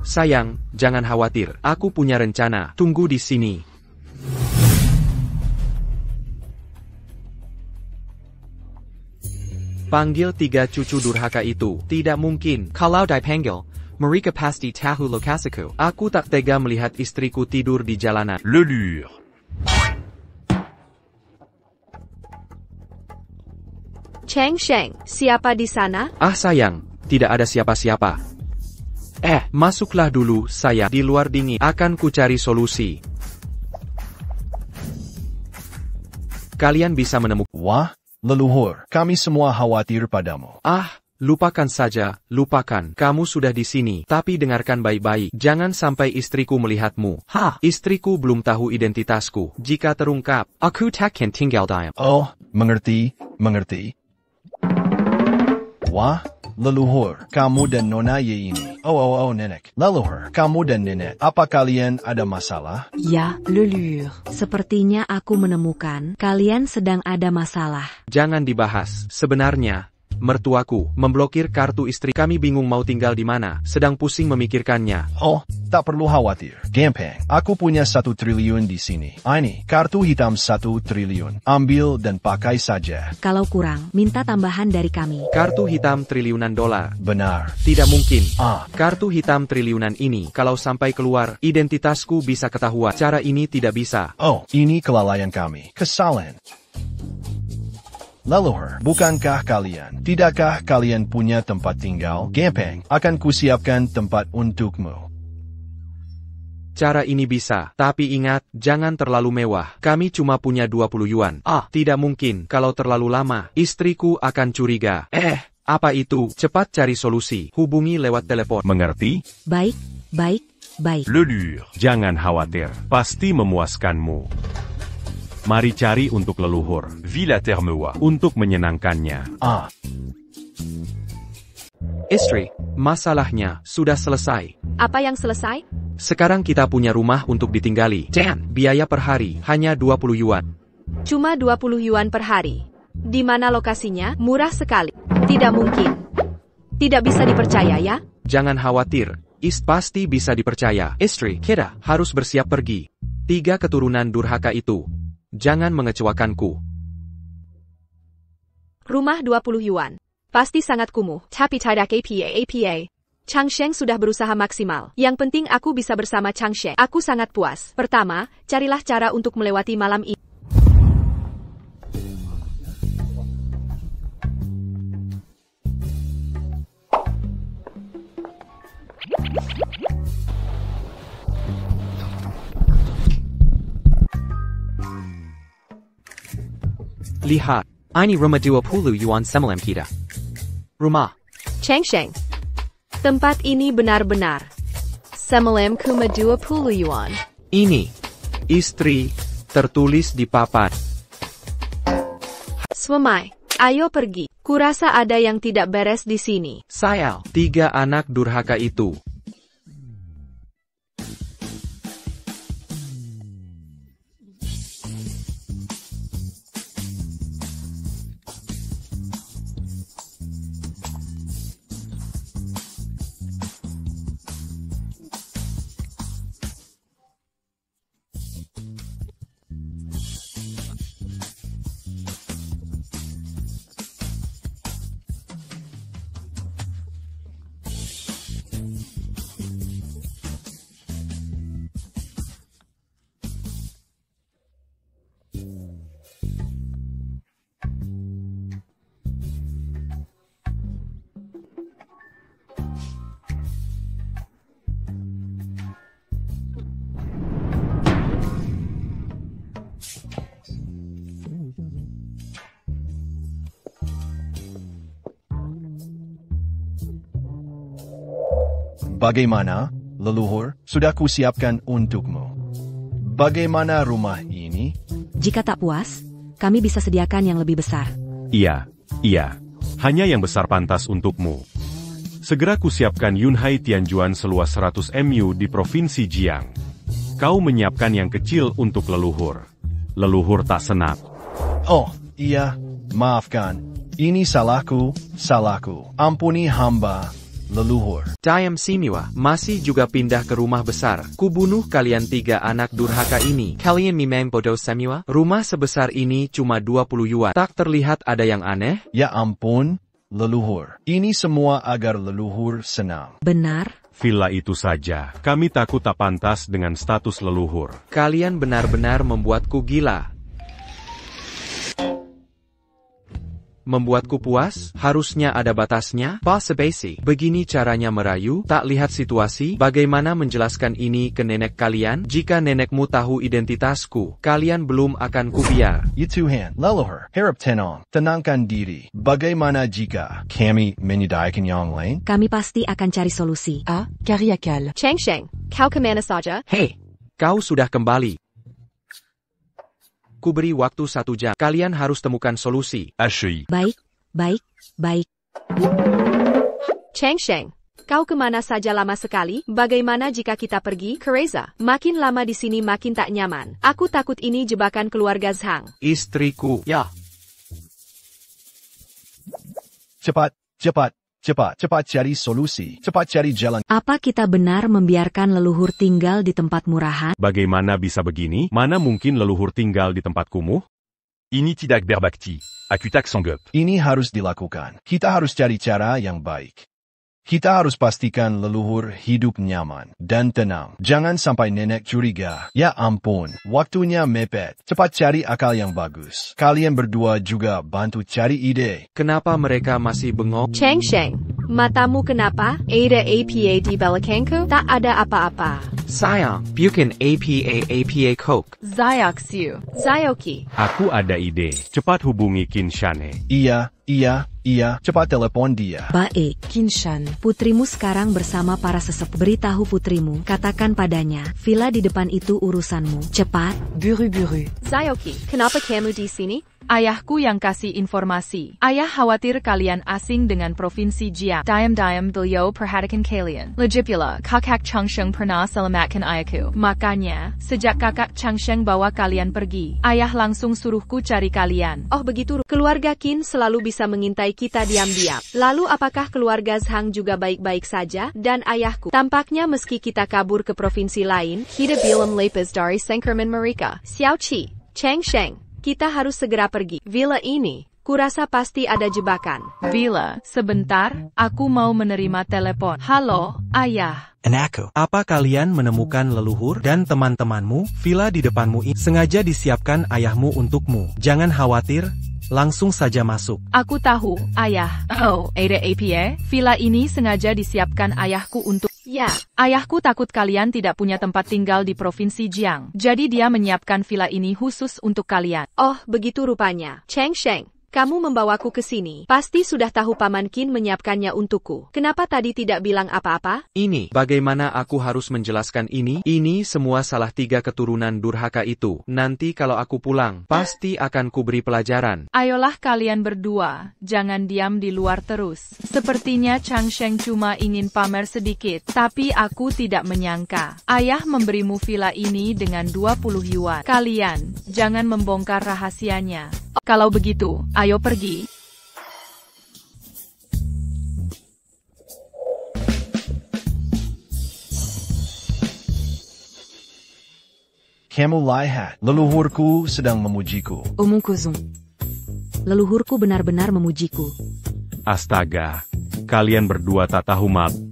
Sayang, jangan khawatir. Aku punya rencana. Tunggu di sini. Panggil 3 cucu durhaka itu. Tidak mungkin. Kalau dipanggil, mereka pasti tahu lokasiku. Aku tak tega melihat istriku tidur di jalanan. Lelure. Chang Sheng, siapa di sana? Ah sayang, tidak ada siapa-siapa. Masuklah dulu, saya di luar dingin. Akan ku cari solusi. Kalian bisa menemukan. Wah, leluhur, kami semua khawatir padamu. Lupakan saja, lupakan. Kamu sudah di sini, tapi dengarkan baik-baik. Jangan sampai istriku melihatmu. Istriku belum tahu identitasku. Jika terungkap, aku takkan tinggal diam. Oh, mengerti. Wah, leluhur, kamu dan Nona Ye ini. Oh, nenek. Leluhur, kamu dan nenek, apa kalian ada masalah? Ya, leluhur. Sepertinya aku menemukan kalian sedang ada masalah. Jangan dibahas. Sebenarnya, mertuaku memblokir kartu istri. Kami bingung mau tinggal di mana, sedang pusing memikirkannya. Oh, tak perlu khawatir. Gampang. Aku punya 1 triliun di sini. Ini, kartu hitam 1 triliun. Ambil dan pakai saja. Kalau kurang, minta tambahan dari kami. Kartu hitam triliunan dolar. Benar. Tidak mungkin. Kartu hitam triliunan ini, kalau sampai keluar, identitasku bisa ketahuan. Cara ini tidak bisa. Oh, ini kelalaian kami. Kesalahan. Leluhur, bukankah tidakkah kalian punya tempat tinggal? Gampang, akan kusiapkan tempat untukmu. Cara ini bisa, tapi ingat, jangan terlalu mewah. Kami cuma punya 20 yuan. Tidak mungkin, kalau terlalu lama, istriku akan curiga. Apa itu? Cepat cari solusi. Hubungi lewat telepon. Mengerti? Baik. Lelure, jangan khawatir. Pasti memuaskanmu. Mari cari untuk leluhur. Villa Termewa. Untuk menyenangkannya. Istri, masalahnya sudah selesai. Apa yang selesai? Sekarang kita punya rumah untuk ditinggali. Biaya per hari hanya 20 yuan. Cuma 20 yuan per hari. Di mana lokasinya? Murah sekali. Tidak mungkin. Tidak bisa dipercaya ya? Jangan khawatir. Pasti bisa dipercaya. Istri, kita harus bersiap pergi. 3 keturunan durhaka itu. Jangan mengecewakanku. Rumah 20 yuan. Pasti sangat kumuh. Tapi tidak APA. Chang Sheng sudah berusaha maksimal. Yang penting aku bisa bersama Chang Sheng. Aku sangat puas. Pertama, carilah cara untuk melewati malam ini. Lihat, ini rumah 20 yuan semalam kita. Rumah. Chang Sheng. Tempat ini benar-benar semalam cuma 20 yuan. Ini. Istri. Tertulis di papan. Suamai, ayo pergi. Kurasa ada yang tidak beres di sini. Saya. 3 anak durhaka itu. Bagaimana, leluhur, sudah kusiapkan untukmu. Bagaimana rumah ini? Jika tak puas, kami bisa sediakan yang lebih besar. Iya. Hanya yang besar pantas untukmu. Segera kusiapkan Yunhai Tianjuan seluas 100 mu di Provinsi Jiang. Kau menyiapkan yang kecil untuk leluhur. Leluhur tak senang. Oh, iya, maafkan. Ini salahku. Ampuni hamba, leluhur. Diam semua, masih juga pindah ke rumah besar. Kubunuh kalian 3 anak durhaka ini. Kalian memang bodoh semua? Rumah sebesar ini cuma 20 yuan. Tak terlihat ada yang aneh? Ya ampun, leluhur. Ini semua agar leluhur senang. Benar? Villa itu saja. Kami takut tak pantas dengan status leluhur. Kalian benar-benar membuatku gila. Membuatku puas, harusnya ada batasnya. Basa basi. Begini caranya merayu, tak lihat situasi. Bagaimana menjelaskan ini ke nenek kalian? Jika nenekmu tahu identitasku, kalian belum akan kubiar. Tuhan, leluhur, harap tenangkan diri. Bagaimana jika kami menyediakan yang lain? Kami pasti akan cari solusi. Cari akal. Chang Sheng, kau kemana saja? Hei, kau sudah kembali. Ku beri waktu 1 jam. Kalian harus temukan solusi. HEI. Baik. Chang Sheng, kau kemana saja lama sekali? Bagaimana jika kita pergi ke Reza? Makin lama di sini makin tak nyaman. Aku takut ini jebakan keluarga Zhang. Istriku. Ya. Cepat cari solusi. Cepat cari jalan. Apa kita benar membiarkan leluhur tinggal di tempat murahan? Bagaimana bisa begini? Mana mungkin leluhur tinggal di tempat kumuh? Ini tidak berbakti. Aku tak sanggup. Ini harus dilakukan. Kita harus cari cara yang baik. Kita harus pastikan leluhur hidup nyaman dan tenang. Jangan sampai nenek curiga. Ya ampun, waktunya mepet. Cepat cari akal yang bagus. Kalian berdua juga bantu cari ide. Kenapa mereka masih bengong? Chang Sheng, matamu kenapa? Ada APA di belakangku? Tak ada apa-apa. Sayang, bukan APA Coke. Zayoki. Aku ada ide. Cepat hubungi Qin Shane. Iya, cepat telepon dia. Baik. Qinshan. Putrimu sekarang bersama para sesepuh. Beritahu putrimu, katakan padanya, villa di depan itu urusanmu. Cepat. Buru-buru. Zayoki, kenapa kamu di sini? Ayahku yang kasih informasi. Ayah khawatir kalian asing dengan Provinsi Jiang. Diam-diam beliau perhatikan kalian. Lagipula, kakak Chang Sheng pernah selamatkan ayahku. Makanya, sejak kakak Chang Sheng bawa kalian pergi, ayah langsung suruhku cari kalian. Oh begitu, keluarga Qin selalu bisa mengintai kita diam-diam. Lalu apakah keluarga Zhang juga baik-baik saja? Dan ayahku, tampaknya meski kita kabur ke provinsi lain, kita belum lepas dari sengkraman mereka. Xiao Qi, Chang Sheng, kita harus segera pergi. Villa ini Kurasa pasti ada jebakan. Villa, sebentar, aku mau menerima telepon. Halo, Ayah. Anakku. Apa kalian menemukan leluhur dan teman-temanmu? Villa di depanmu ini sengaja disiapkan ayahmu untukmu. Jangan khawatir, langsung saja masuk. Aku tahu, Ayah. Oh, ada apa? Villa ini sengaja disiapkan ayahku untuk... Ya, ayahku takut kalian tidak punya tempat tinggal di Provinsi Jiang. Jadi dia menyiapkan villa ini khusus untuk kalian. Oh, begitu rupanya. Chang Sheng, kamu membawaku ke sini. Pasti sudah tahu Paman Qin menyiapkannya untukku. Kenapa tadi tidak bilang apa-apa? Ini, bagaimana aku harus menjelaskan ini? Ini semua salah 3 keturunan durhaka itu. Nanti kalau aku pulang, pasti akan kuberi pelajaran. Ayolah kalian berdua, jangan diam di luar terus. Sepertinya Chang Sheng cuma ingin pamer sedikit, tapi aku tidak menyangka. Ayah memberimu villa ini dengan 20 yuan. Kalian, jangan membongkar rahasianya. Kalau begitu, ayo pergi. Kamu lihat, leluhurku sedang memujiku. Omongkosong. Leluhurku benar-benar memujiku. Astaga, kalian berdua tak tahu malu.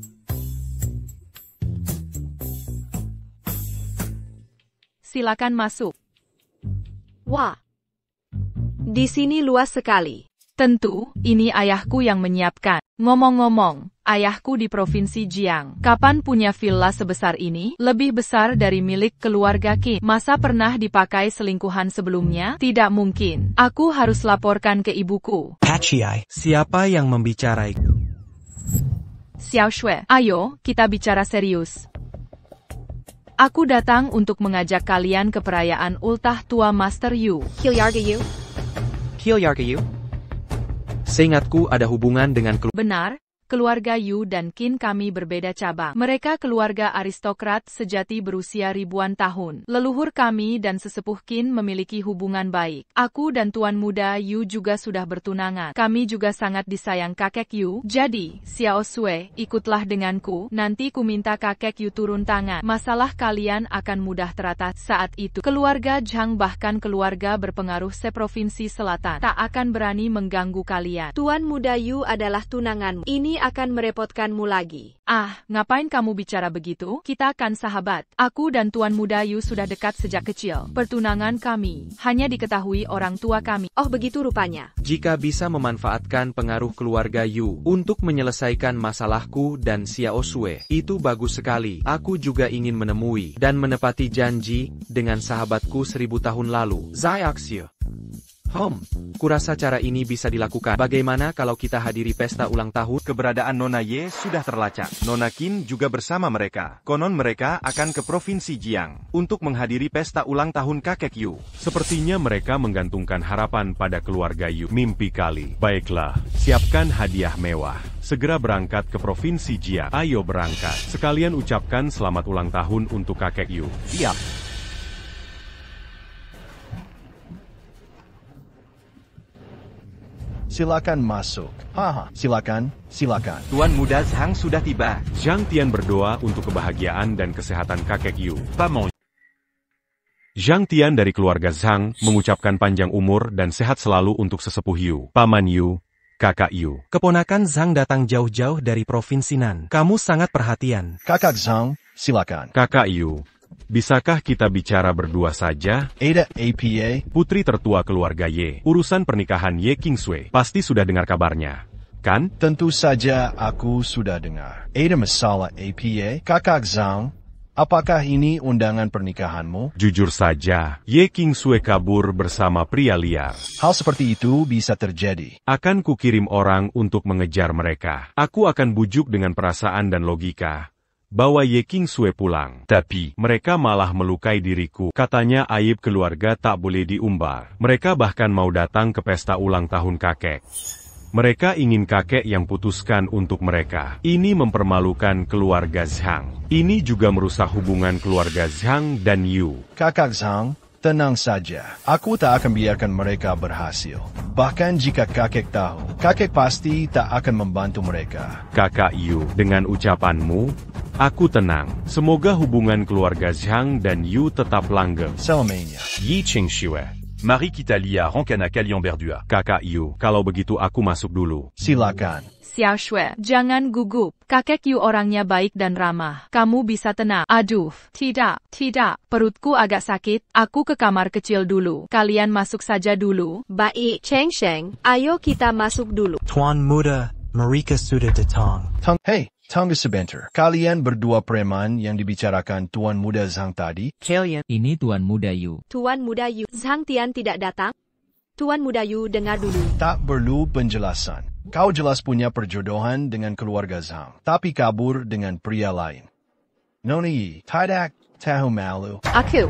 Silakan masuk. Wah, di sini luas sekali. Tentu, ini ayahku yang menyiapkan. Ngomong-ngomong, ayahku di Provinsi Jiang. Kapan punya villa sebesar ini? Lebih besar dari milik keluarga Qin. Masa pernah dipakai selingkuhan sebelumnya? Tidak mungkin. Aku harus laporkan ke ibuku. Pachiai. Siapa yang membicarai? Xiao Shui, ayo, kita bicara serius. Aku datang untuk mengajak kalian ke perayaan ultah tua Master Yu. Kilyarga Yu? Kilyarga Yu? Seingatku ada hubungan dengan Benar, keluarga Yu dan Qin kami berbeda cabang. Mereka keluarga aristokrat sejati berusia ribuan tahun. Leluhur kami dan sesepuh Qin memiliki hubungan baik. Aku dan Tuan Muda Yu juga sudah bertunangan. Kami juga sangat disayang kakek Yu. Jadi, Xiao Sui, ikutlah denganku. Nanti ku minta kakek Yu turun tangan. Masalah kalian akan mudah teratasi. Saat itu, keluarga Zhang bahkan keluarga berpengaruh seprovinsi selatan tak akan berani mengganggu kalian. Tuan Muda Yu adalah tunanganmu. Ini akan merepotkanmu lagi. Ah, ngapain kamu bicara begitu? Kita kan sahabat. Aku dan Tuan Muda Yu sudah dekat sejak kecil. Pertunangan kami hanya diketahui orang tua kami. Oh, begitu rupanya. Jika bisa memanfaatkan pengaruh keluarga Yu untuk menyelesaikan masalahku dan Xiao Sui, itu bagus sekali. Aku juga ingin menemui dan menepati janji dengan sahabatku 1000 tahun lalu. Zaiaxia. Kurasa cara ini bisa dilakukan. Bagaimana kalau kita hadiri pesta ulang tahun? Keberadaan Nona Ye sudah terlacak. Nona Qin juga bersama mereka. Konon mereka akan ke Provinsi Jiang untuk menghadiri pesta ulang tahun kakek Yu. Sepertinya mereka menggantungkan harapan pada keluarga Yu. Mimpi kali. Baiklah, siapkan hadiah mewah. Segera berangkat ke Provinsi Jiang. Ayo berangkat. Sekalian ucapkan selamat ulang tahun untuk kakek Yu. Siap. Silakan masuk. Silakan. Tuan Muda Zhang sudah tiba. Zhang Tian berdoa untuk kebahagiaan dan kesehatan kakek Yu. Paman. Zhang Tian dari keluarga Zhang mengucapkan panjang umur dan sehat selalu untuk sesepuh Yu. Paman Yu, kakak Yu. Keponakan Zhang datang jauh-jauh dari Provinsi Nan. Kamu sangat perhatian. Kakak Zhang, silakan. Kakak Yu, bisakah kita bicara berdua saja? Ada apa? Putri tertua keluarga Ye. Urusan pernikahan Ye Qingsui. Pasti sudah dengar kabarnya, kan? Tentu saja aku sudah dengar. Ada masalah apa? Kakak Zhang, apakah ini undangan pernikahanmu? Jujur saja, Ye Qingsui kabur bersama pria liar. Hal seperti itu bisa terjadi. Akan kukirim orang untuk mengejar mereka. Aku akan bujuk dengan perasaan dan logika bahwa Ye Qingsui pulang. Tapi, mereka malah melukai diriku. Katanya aib keluarga tak boleh diumbar. Mereka bahkan mau datang ke pesta ulang tahun kakek. Mereka ingin kakek yang putuskan untuk mereka. Ini mempermalukan keluarga Zhang. Ini juga merusak hubungan keluarga Zhang dan Yu. Kakak Zhang, tenang saja. Aku tak akan biarkan mereka berhasil. Bahkan jika kakek tahu, kakek pasti tak akan membantu mereka. Kakak Yu, dengan ucapanmu, aku tenang. Semoga hubungan keluarga Zhang dan Yu tetap langgeng. Selamanya. Yi Qingsui, Marie Kitalia Rankana Kalian Berdua. Kakak Yu, kalau begitu aku masuk dulu. Silakan. Xiao Shui, jangan gugup. Kakek Yu orangnya baik dan ramah. Kamu bisa tenang. Aduh, tidak. Perutku agak sakit. Aku ke kamar kecil dulu. Kalian masuk saja dulu. Baik, Chang Sheng, ayo kita masuk dulu. Tuan Muda, Marika sudah datang. Hey, tunggu sebentar. Kalian berdua preman yang dibicarakan Tuan Muda Zhang tadi? Kalian. Ini Tuan Muda Yu. Tuan Muda Yu, Zhang Tian tidak datang? Tuan Muda Yu, dengar dulu. Tak perlu penjelasan. Kau jelas punya perjodohan dengan keluarga Zhang, tapi kabur dengan pria lain. Noni, tidak tahu malu.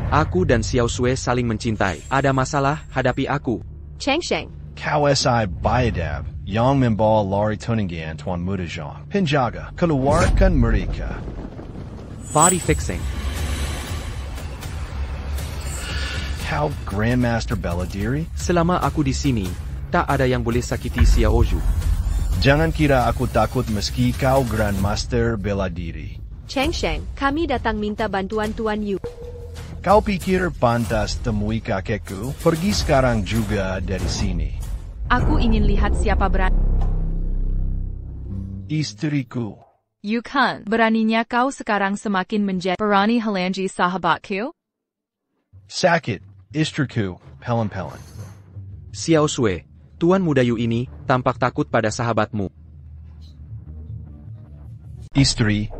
Aku dan Xiao Shui saling mencintai. Ada masalah, hadapi aku. Chang Sheng. Kau Bayadab, yang membawa lari tuninggian Tuan Muda Zhang. Penjaga, keluarkan mereka. Body fixing. Kau Grandmaster bela diri? Selama aku di sini, tak ada yang boleh sakiti Xiao Zhu. Jangan kira aku takut meski kau Grandmaster bela diri. Chang Sheng, kami datang minta bantuan Tuan Yu. Kau pikir pantas temui kakekku? Pergi sekarang juga dari sini. Aku ingin lihat siapa berani. Istriku. Yukan, beraninya kau sekarang semakin menjadi berani halangi sahabatku? Sakit, istriku, pelan-pelan. Xiao Shui, Tuan Muda Yu ini tampak takut pada sahabatmu. Istri,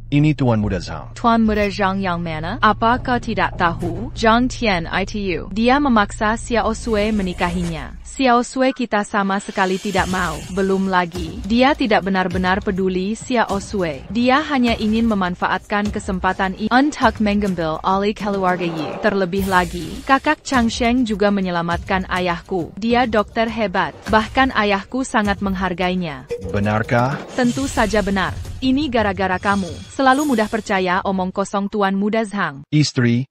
ini Tuan Muda Zhang. Tuan Muda Zhang yang mana? Apa kau tidak tahu? Zhang Tian itu. Dia memaksa Xiao Shui menikahinya. Xiao Shui kita sama sekali tidak mau. Belum lagi, dia tidak benar-benar peduli Xiao Shui. Dia hanya ingin memanfaatkan kesempatan ini untuk mengambil alih keluarga Yi. Terlebih lagi, kakak Chang Sheng juga menyelamatkan ayahku. Dia dokter hebat. Bahkan ayahku sangat menghargainya. Benarkah? Tentu saja benar. Ini gara-gara kamu. Selalu mudah percaya omong kosong Tuan Muda Zhang. Istri,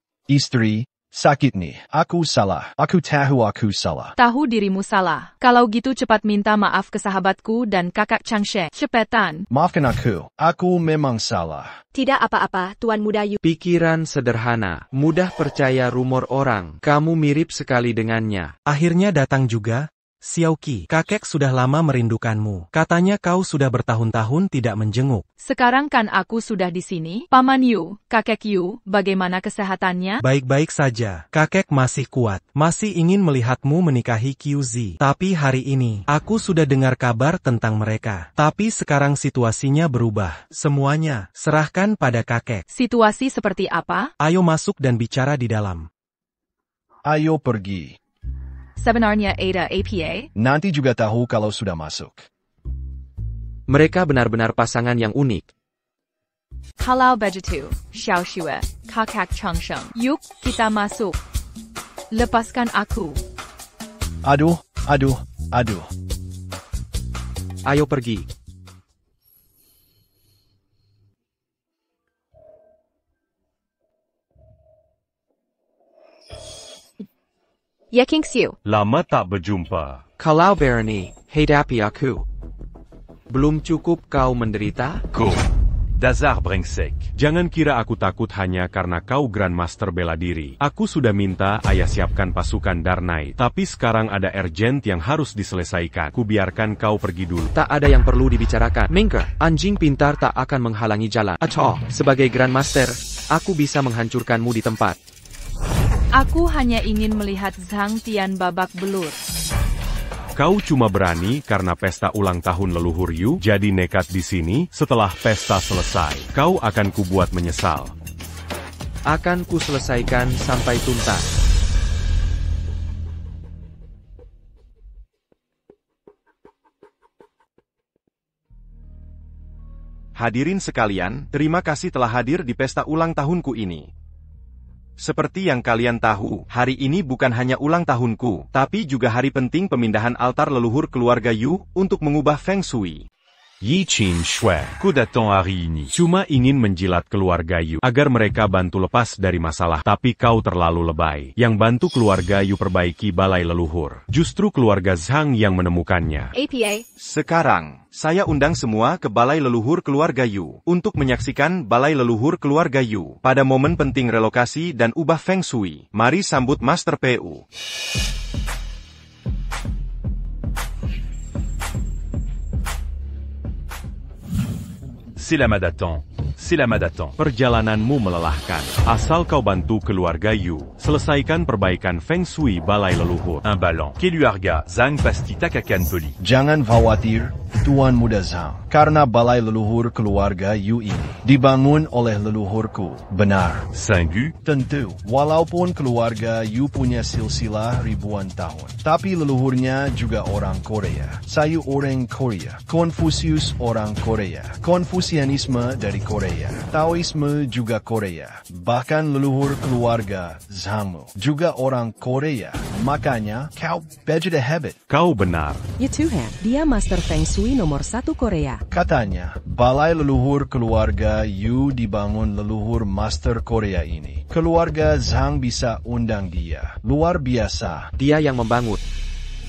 sakit nih. Aku salah. Aku tahu aku salah. Tahu dirimu salah. Kalau gitu cepat minta maaf ke sahabatku dan kakak Chang Sheng. Cepetan. Maafkan aku. Aku memang salah. Tidak apa-apa, Tuan Muda Yu. Pikiran sederhana. Mudah percaya rumor orang. Kamu mirip sekali dengannya. Akhirnya datang juga. Xiao Qi, kakek sudah lama merindukanmu. Katanya kau sudah bertahun-tahun tidak menjenguk. Sekarang kan aku sudah di sini. Paman Yu, kakek Yu, bagaimana kesehatannya? Baik-baik saja. Kakek masih kuat. Masih ingin melihatmu menikahi QZ. Tapi hari ini, aku sudah dengar kabar tentang mereka. Tapi sekarang situasinya berubah. Semuanya, serahkan pada kakek. Situasi seperti apa? Ayo masuk dan bicara di dalam. Ayo pergi. Sebenarnya ada APA? Nanti juga tahu kalau sudah masuk. Mereka benar-benar pasangan yang unik. Halal begitu, Xiao Shui, kakak Chang Sheng. Yuk, kita masuk. Lepaskan aku. Aduh. Ayo pergi. Ya King Xiu. Lama tak berjumpa. Kalau berani, hadapi aku. Belum cukup kau menderita? Go. Dazar brengsek. Jangan kira aku takut hanya karena kau Grandmaster bela diri. Aku sudah minta ayah siapkan pasukan Darnai. Tapi sekarang ada urgent yang harus diselesaikan. Ku biarkan kau pergi dulu. Tak ada yang perlu dibicarakan. Mingke, anjing pintar tak akan menghalangi jalan. Atau, sebagai Grandmaster, aku bisa menghancurkanmu di tempat. Aku hanya ingin melihat Zhang Tian babak belur. Kau cuma berani karena pesta ulang tahun leluhur Yu, jadi nekat di sini. Setelah pesta selesai, kau akan kubuat menyesal. Akan ku selesaikan sampai tuntas. Hadirin sekalian, terima kasih telah hadir di pesta ulang tahunku ini. Seperti yang kalian tahu, hari ini bukan hanya ulang tahunku, tapi juga hari penting pemindahan altar leluhur keluarga Yu untuk mengubah Feng Shui. Yi Qin Shui. Que d'attend Hari ini? Cuma ingin menjilat keluarga Yu, agar mereka bantu lepas dari masalah. Tapi kau terlalu lebay. Yang bantu keluarga Yu perbaiki balai leluhur. Justru keluarga Zhang yang menemukannya. APA. Sekarang, saya undang semua ke balai leluhur keluarga Yu, untuk menyaksikan balai leluhur keluarga Yu. Pada momen penting relokasi dan ubah Feng Shui, mari sambut Master PU. C'est lama datang. C'est lama datang. Perjalananmu melelahkan. Asal kau bantu keluarga Yu, selesaikan perbaikan Feng Shui balai leluhur. Un ballon. Keluarga Zhang pasti tak akan peli. Jangan khawatir, Tuan Muda Zhang, karena balai leluhur keluarga Yu ini dibangun oleh leluhurku. Benar. Sanggu? Tentu, walaupun keluarga Yu punya silsilah ribuan tahun, tapi leluhurnya juga orang Korea. Saya orang Korea. Konfusius orang Korea. Konfusianisme dari Korea. Taoisme juga Korea. Bahkan leluhur keluarga Zhangmu juga orang Korea. Makanya, kau begitu hebat. Kau benar. Ya Tuhan, dia Master Feng Shui nomor 1 Korea. Katanya, balai leluhur keluarga Yu dibangun leluhur Master Korea ini. Keluarga Zhang bisa undang dia. Luar biasa. Dia yang membangun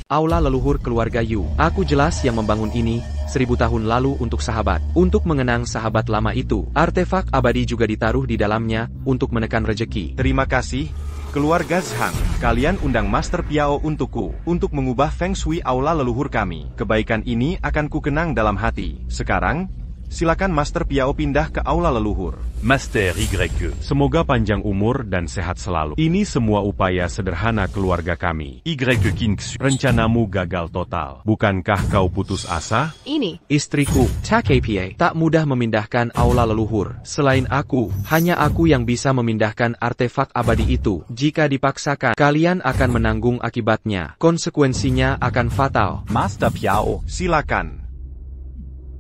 aula leluhur keluarga Yu. Aku jelas yang membangun ini 1000 tahun lalu untuk sahabat. Untuk mengenang sahabat lama itu, artefak abadi juga ditaruh di dalamnya untuk menekan rejeki. Terima kasih, keluarga Zhang. Kalian undang Master Piao untukku, untuk mengubah Feng Shui aula leluhur kami. Kebaikan ini akan kukenang dalam hati. Sekarang, silakan Master Piao pindah ke aula leluhur. Master YE. Semoga panjang umur dan sehat selalu. Ini semua upaya sederhana keluarga kami. YE Kingsu. Rencanamu gagal total. Bukankah kau putus asa? Ini. Istriku, Tak APA, tak mudah memindahkan aula leluhur. Selain aku, hanya aku yang bisa memindahkan artefak abadi itu. Jika dipaksakan, kalian akan menanggung akibatnya. Konsekuensinya akan fatal. Master Piao, silakan.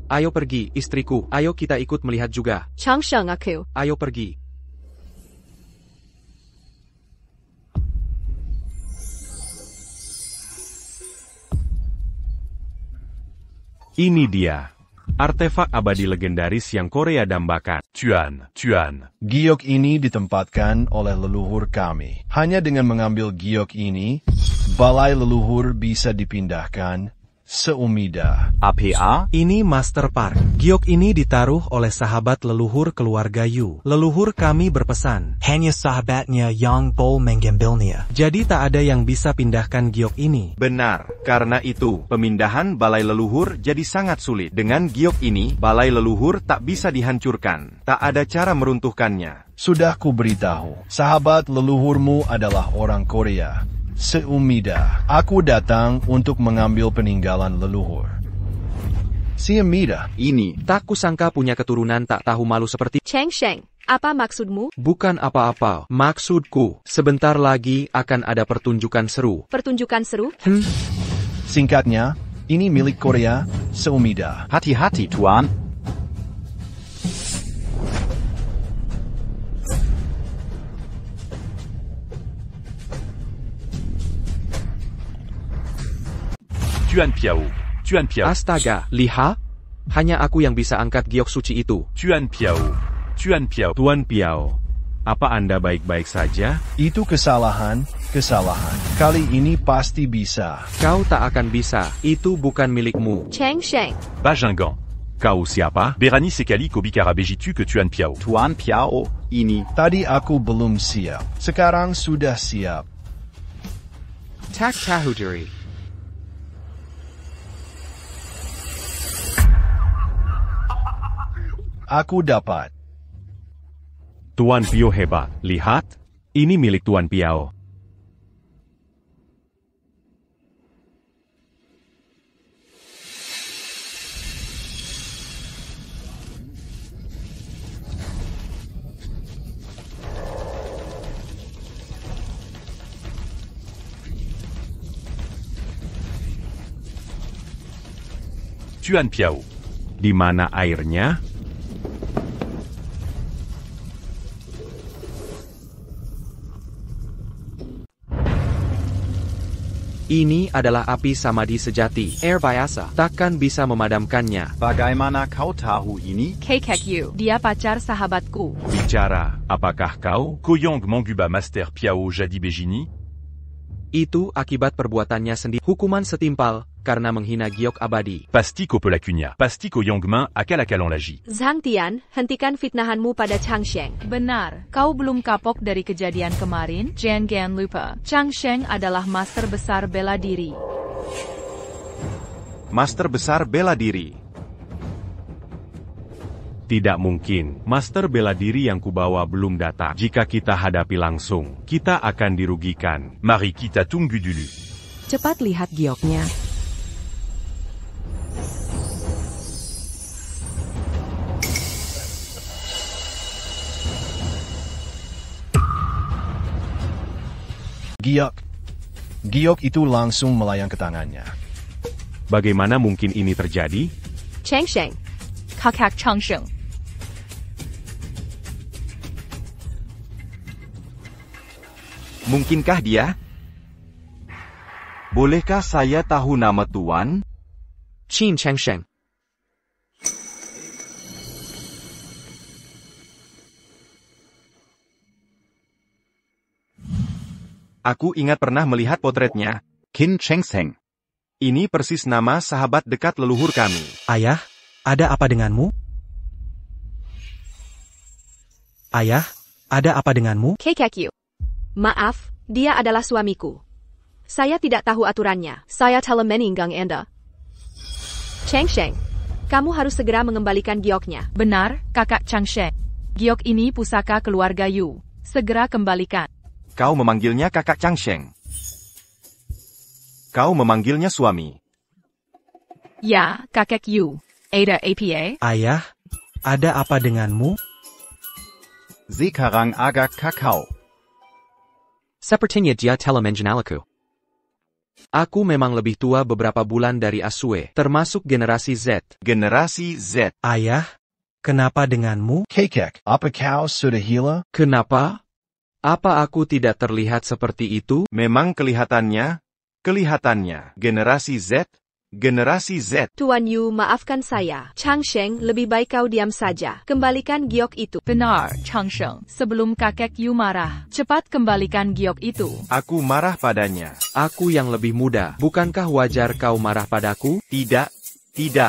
Ayo pergi, istriku. Ayo kita ikut melihat juga. Changsheng aku. Ayo pergi. Ini dia. Artefak abadi legendaris yang Korea dambakan. Tuan. Giok ini ditempatkan oleh leluhur kami. Hanya dengan mengambil giok ini, balai leluhur bisa dipindahkan seumida. APA? Ini Master Park. Giok ini ditaruh oleh sahabat leluhur keluarga Yu. Leluhur kami berpesan. Hanya sahabatnya yang boleh mengambilnya. Jadi tak ada yang bisa pindahkan giok ini. Benar, karena itu, pemindahan balai leluhur jadi sangat sulit. Dengan giok ini, balai leluhur tak bisa dihancurkan. Tak ada cara meruntuhkannya. Sudah ku beritahu, sahabat leluhurmu adalah orang Korea. Seumida, aku datang untuk mengambil peninggalan leluhur. Seumida. Ini. Tak kusangka punya keturunan tak tahu malu seperti Changsheng, apa maksudmu? Bukan apa-apa. Maksudku, sebentar lagi akan ada pertunjukan seru. Pertunjukan seru? Singkatnya, ini milik Korea, Seumida. Hati-hati, Tuan. Tuan Piao. Astaga, lihat. Hanya aku yang bisa angkat giok suci itu. Tuan Piao. Tuan Piao, apa Anda baik-baik saja? Itu kesalahan. Kali ini pasti bisa. Kau tak akan bisa. Itu bukan milikmu. Changsheng. Bajingan. Kau siapa? Berani sekali kau bicara begitu ke Tuan Piao. Tuan Piao, ini. Tadi aku belum siap. Sekarang sudah siap. Tak tahu diri. Aku dapat. Tuan Piao hebat. Lihat, ini milik Tuan Piao. Tuan Piao. Di mana airnya? Ini adalah api samadi sejati. Air biasa takkan bisa memadamkannya. Bagaimana kau tahu ini? KKU, dia pacar sahabatku. Bicara, apakah kau? Koyong Manguba Master Piao Jadi Bejini? Itu akibat perbuatannya sendiri. Hukuman setimpal karena menghina giok abadi. Pasti ko pelakunya. Pasti ko Yongman akal-akalan lagi. Zhang Tian, hentikan fitnahanmu pada Changsheng. Benar, kau belum kapok dari kejadian kemarin? Jangan lupa, Changsheng adalah master besar bela diri. Master besar bela diri. Tidak mungkin, master bela diri yang kubawa belum datang. Jika kita hadapi langsung, kita akan dirugikan. Mari kita tunggu dulu. Cepat lihat gioknya. Giok itu langsung melayang ke tangannya. Bagaimana mungkin ini terjadi? Changsheng. Kakak Changsheng. Mungkinkah dia? Bolehkah saya tahu nama tuan? Qin Changsheng. Aku ingat pernah melihat potretnya. Qin Changsheng. Ini persis nama sahabat dekat leluhur kami. Ayah, ada apa denganmu? Ayah, ada apa denganmu? KKU. Maaf, dia adalah suamiku. Saya tidak tahu aturannya. Saya telah meninggal Anda. Changsheng, kamu harus segera mengembalikan gioknya. Benar, kakak Changsheng. Giok ini pusaka keluarga Yu. Segera kembalikan. Kau memanggilnya kakak Changsheng. Kau memanggilnya suami. Ya, kakek Yu. Ada APA? Ayah, ada apa denganmu? Sekarang agak kakao. Sepertinya dia telah mengenaliku. Aku memang lebih tua beberapa bulan dari Asue, termasuk generasi Z. Generasi Z. Ayah, kenapa denganmu? Kekek, apa kau sudah gila? Kenapa? Apa aku tidak terlihat seperti itu? Memang kelihatannya. Generasi Z. Generasi Z. Tuan Yu, maafkan saya. Changsheng, lebih baik kau diam saja. Kembalikan giok itu. Benar, Changsheng. Sebelum kakek Yu marah, cepat kembalikan giok itu. Aku marah padanya. Aku yang lebih muda. Bukankah wajar kau marah padaku? Tidak.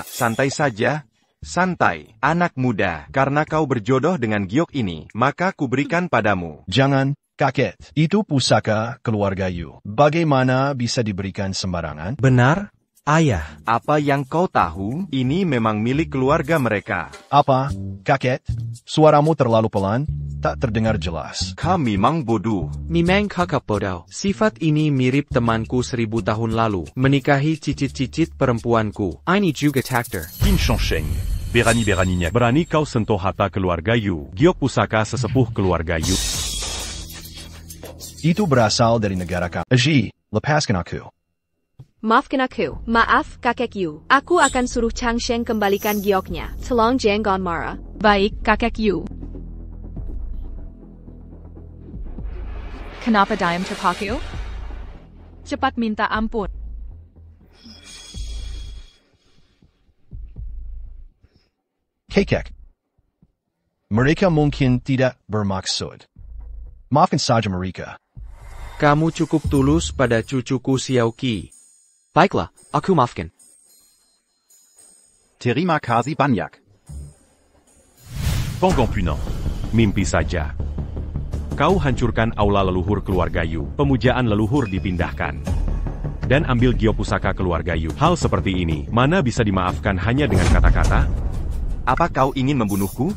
Santai saja. Santai, anak muda. Karena kau berjodoh dengan giok ini, maka kuberikan padamu. Jangan, kakek. Itu pusaka keluarga Yu. Bagaimana bisa diberikan sembarangan? Benar, ayah. Apa yang kau tahu, ini memang milik keluarga mereka. Apa, kakek? Suaramu terlalu pelan, tak terdengar jelas. Kau memang bodoh. Memang kakak bodoh. Sifat ini mirip temanku 1000 tahun lalu. Menikahi cicit-cicit perempuanku. Ini juga takdir. Qin Changsheng. Berani-beraninya. Berani kau sentuh harta keluarga Yu. Giok pusaka sesepuh keluarga Yu. Itu berasal dari negara kami. Ji, lepaskan aku. Maafkan aku. Maaf, kakek Yu. Aku akan suruh Changsheng kembalikan gioknya. Tolong jangan marah. Baik, kakek Yu. Kenapa diam terpaku? Cepat minta ampun. Kekek. Mereka mungkin tidak bermaksud. Maafkan saja mereka. Kamu cukup tulus pada cucuku Xiaoqi. Baiklah, aku maafkan. Terima kasih banyak. Pendant punant. Mimpi saja. Kau hancurkan aula leluhur keluarga Yu. Pemujaan leluhur dipindahkan. Dan ambil giok pusaka keluarga Yu. Hal seperti ini, mana bisa dimaafkan hanya dengan kata-kata? Apa kau ingin membunuhku?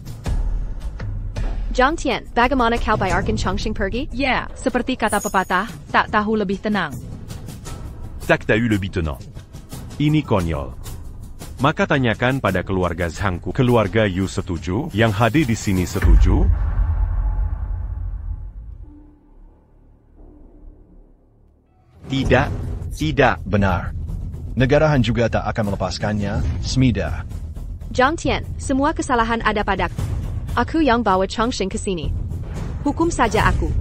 Zhang Tian, bagaimana kau biarkan Changsheng pergi? Ya, seperti kata pepatah, tak tahu lebih tenang. Tak tahu lebih tenang. Ini konyol. Maka tanyakan pada keluarga Zhangku. Keluarga Yu setuju? Yang hadir di sini setuju? Tidak. Benar. Negara Han juga tak akan melepaskannya, Smida. Zhang Tian, semua kesalahan ada padaku. Aku yang bawa Changsheng ke sini. Hukum saja aku.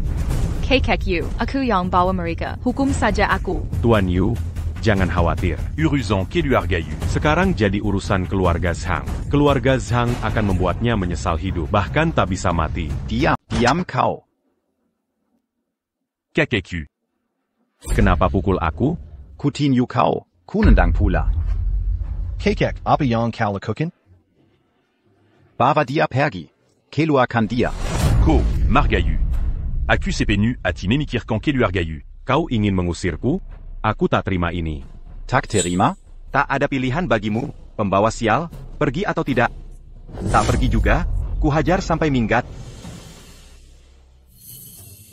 Kakek Yu, aku yang bawa mereka. Hukum saja aku. Tuan Yu, jangan khawatir. Uruzan Keluarga Yu. Sekarang jadi urusan keluarga Zhang. Keluarga Zhang akan membuatnya menyesal hidup, bahkan tak bisa mati. Diam kau. Kakek Yu. Kenapa pukul aku? Kutinyu kau, kunendang pula. Kakek, apa yang kau lakukan? Bawa dia pergi. Keluarkan dia. Ko, Margayu. Aku sepenu ati memikirkan Keluarga Yu. Kau ingin mengusirku? Aku tak terima ini. Tak terima? Tak ada pilihan bagimu, pembawa sial, pergi atau tidak. Tak pergi juga, ku hajar sampai minggat.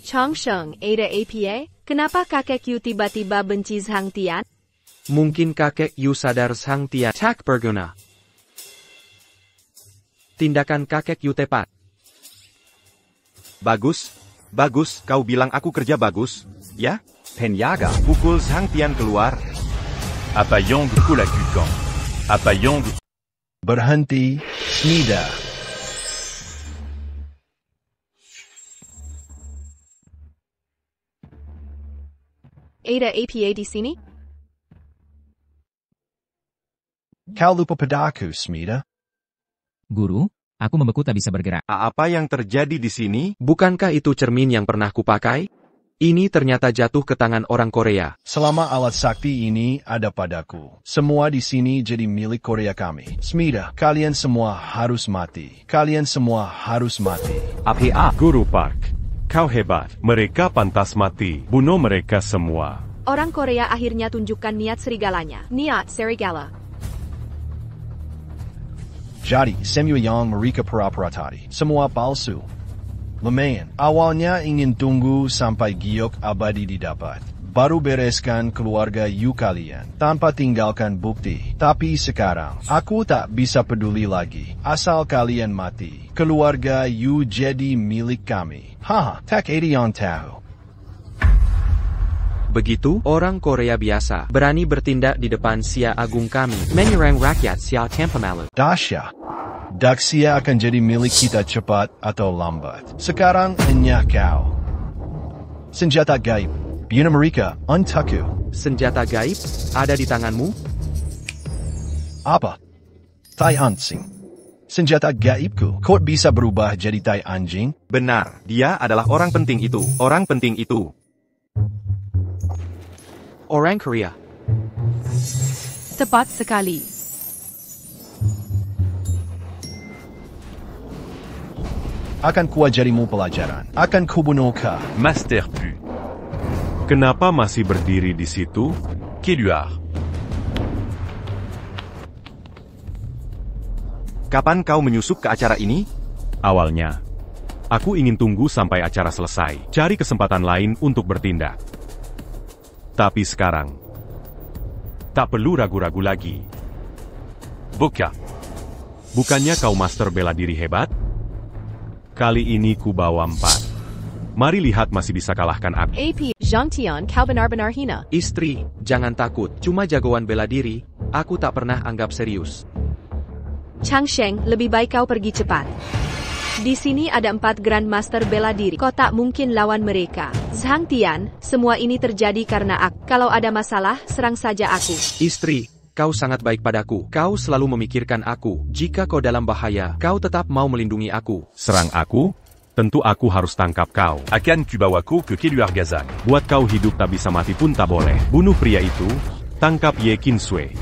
Changsheng, Ada APA, kenapa kakek Yu tiba-tiba benci Zhang Tian? Mungkin kakek Yu sadar Zhang Tian tak berguna. Tindakan kakek Yu tepat. Bagus. Bagus, kau bilang aku kerja bagus. Ya? Penyaga, pukul Zhang Tian keluar. Apa yang kulakukan? Apa yang... Berhenti, Smida. Ada APA di sini? Kau lupa padaku, Smida. Guru, aku membeku tak bisa bergerak. Apa yang terjadi di sini? Bukankah itu cermin yang pernah kupakai? Ini ternyata jatuh ke tangan orang Korea. Selama alat sakti ini ada padaku, semua di sini jadi milik Korea kami. Smida, kalian semua harus mati. Kalian semua harus mati. APA. Guru Park, kau hebat. Mereka pantas mati. Bunuh mereka semua. Orang Korea akhirnya tunjukkan niat serigalanya. Niat serigala. Jadi, semua yang mereka pura-pura tadi, semua palsu. Lumayan, awalnya ingin tunggu sampai giok abadi didapat. Baru bereskan keluarga Yu kalian, tanpa tinggalkan bukti. Tapi sekarang, aku tak bisa peduli lagi. Asal kalian mati, keluarga Yu jadi milik kami. Haha, tak ada yang tahu. Begitu, orang Korea biasa berani bertindak di depan Sia Agung kami, menyerang rakyat Sia tanpa malu. Dahsyat. Daxia akan jadi milik kita cepat atau lambat. Sekarang hanya kau. Senjata gaib. Biar mereka untukku. Senjata gaib ada di tanganmu? Apa? Tai anjing. Senjata gaibku. Kok bisa berubah jadi tai anjing? Benar, dia adalah orang penting itu. Orang penting itu. Orang Korea. Tepat sekali. Akan kuajarimu pelajaran. Akan kubunuh kau. Master Pu. Kenapa masih berdiri di situ? Keluar. Kapan kau menyusup ke acara ini? Awalnya, aku ingin tunggu sampai acara selesai, cari kesempatan lain untuk bertindak. Tapi sekarang, tak perlu ragu-ragu lagi. Boka. Bukannya kau master bela diri hebat? Kali ini ku bawa 4. Mari lihat masih bisa kalahkan aku. AP, Zhang Tian, kau benar-benar hina. Istri, jangan takut. Cuma jagoan bela diri, aku tak pernah anggap serius. Changsheng, lebih baik kau pergi cepat. Di sini ada 4 Grandmaster bela diri. Kau tak mungkin lawan mereka. Zhang Tian, semua ini terjadi karena aku. Kalau ada masalah, serang saja aku. Istri, kau sangat baik padaku. Kau selalu memikirkan aku. Jika kau dalam bahaya, kau tetap mau melindungi aku. Serang aku? Tentu aku harus tangkap kau. Akan kubawaku ke Keluarga Zhang. Buat kau hidup tak bisa mati pun tak boleh. Bunuh pria itu. Tangkap Ye Qinsui.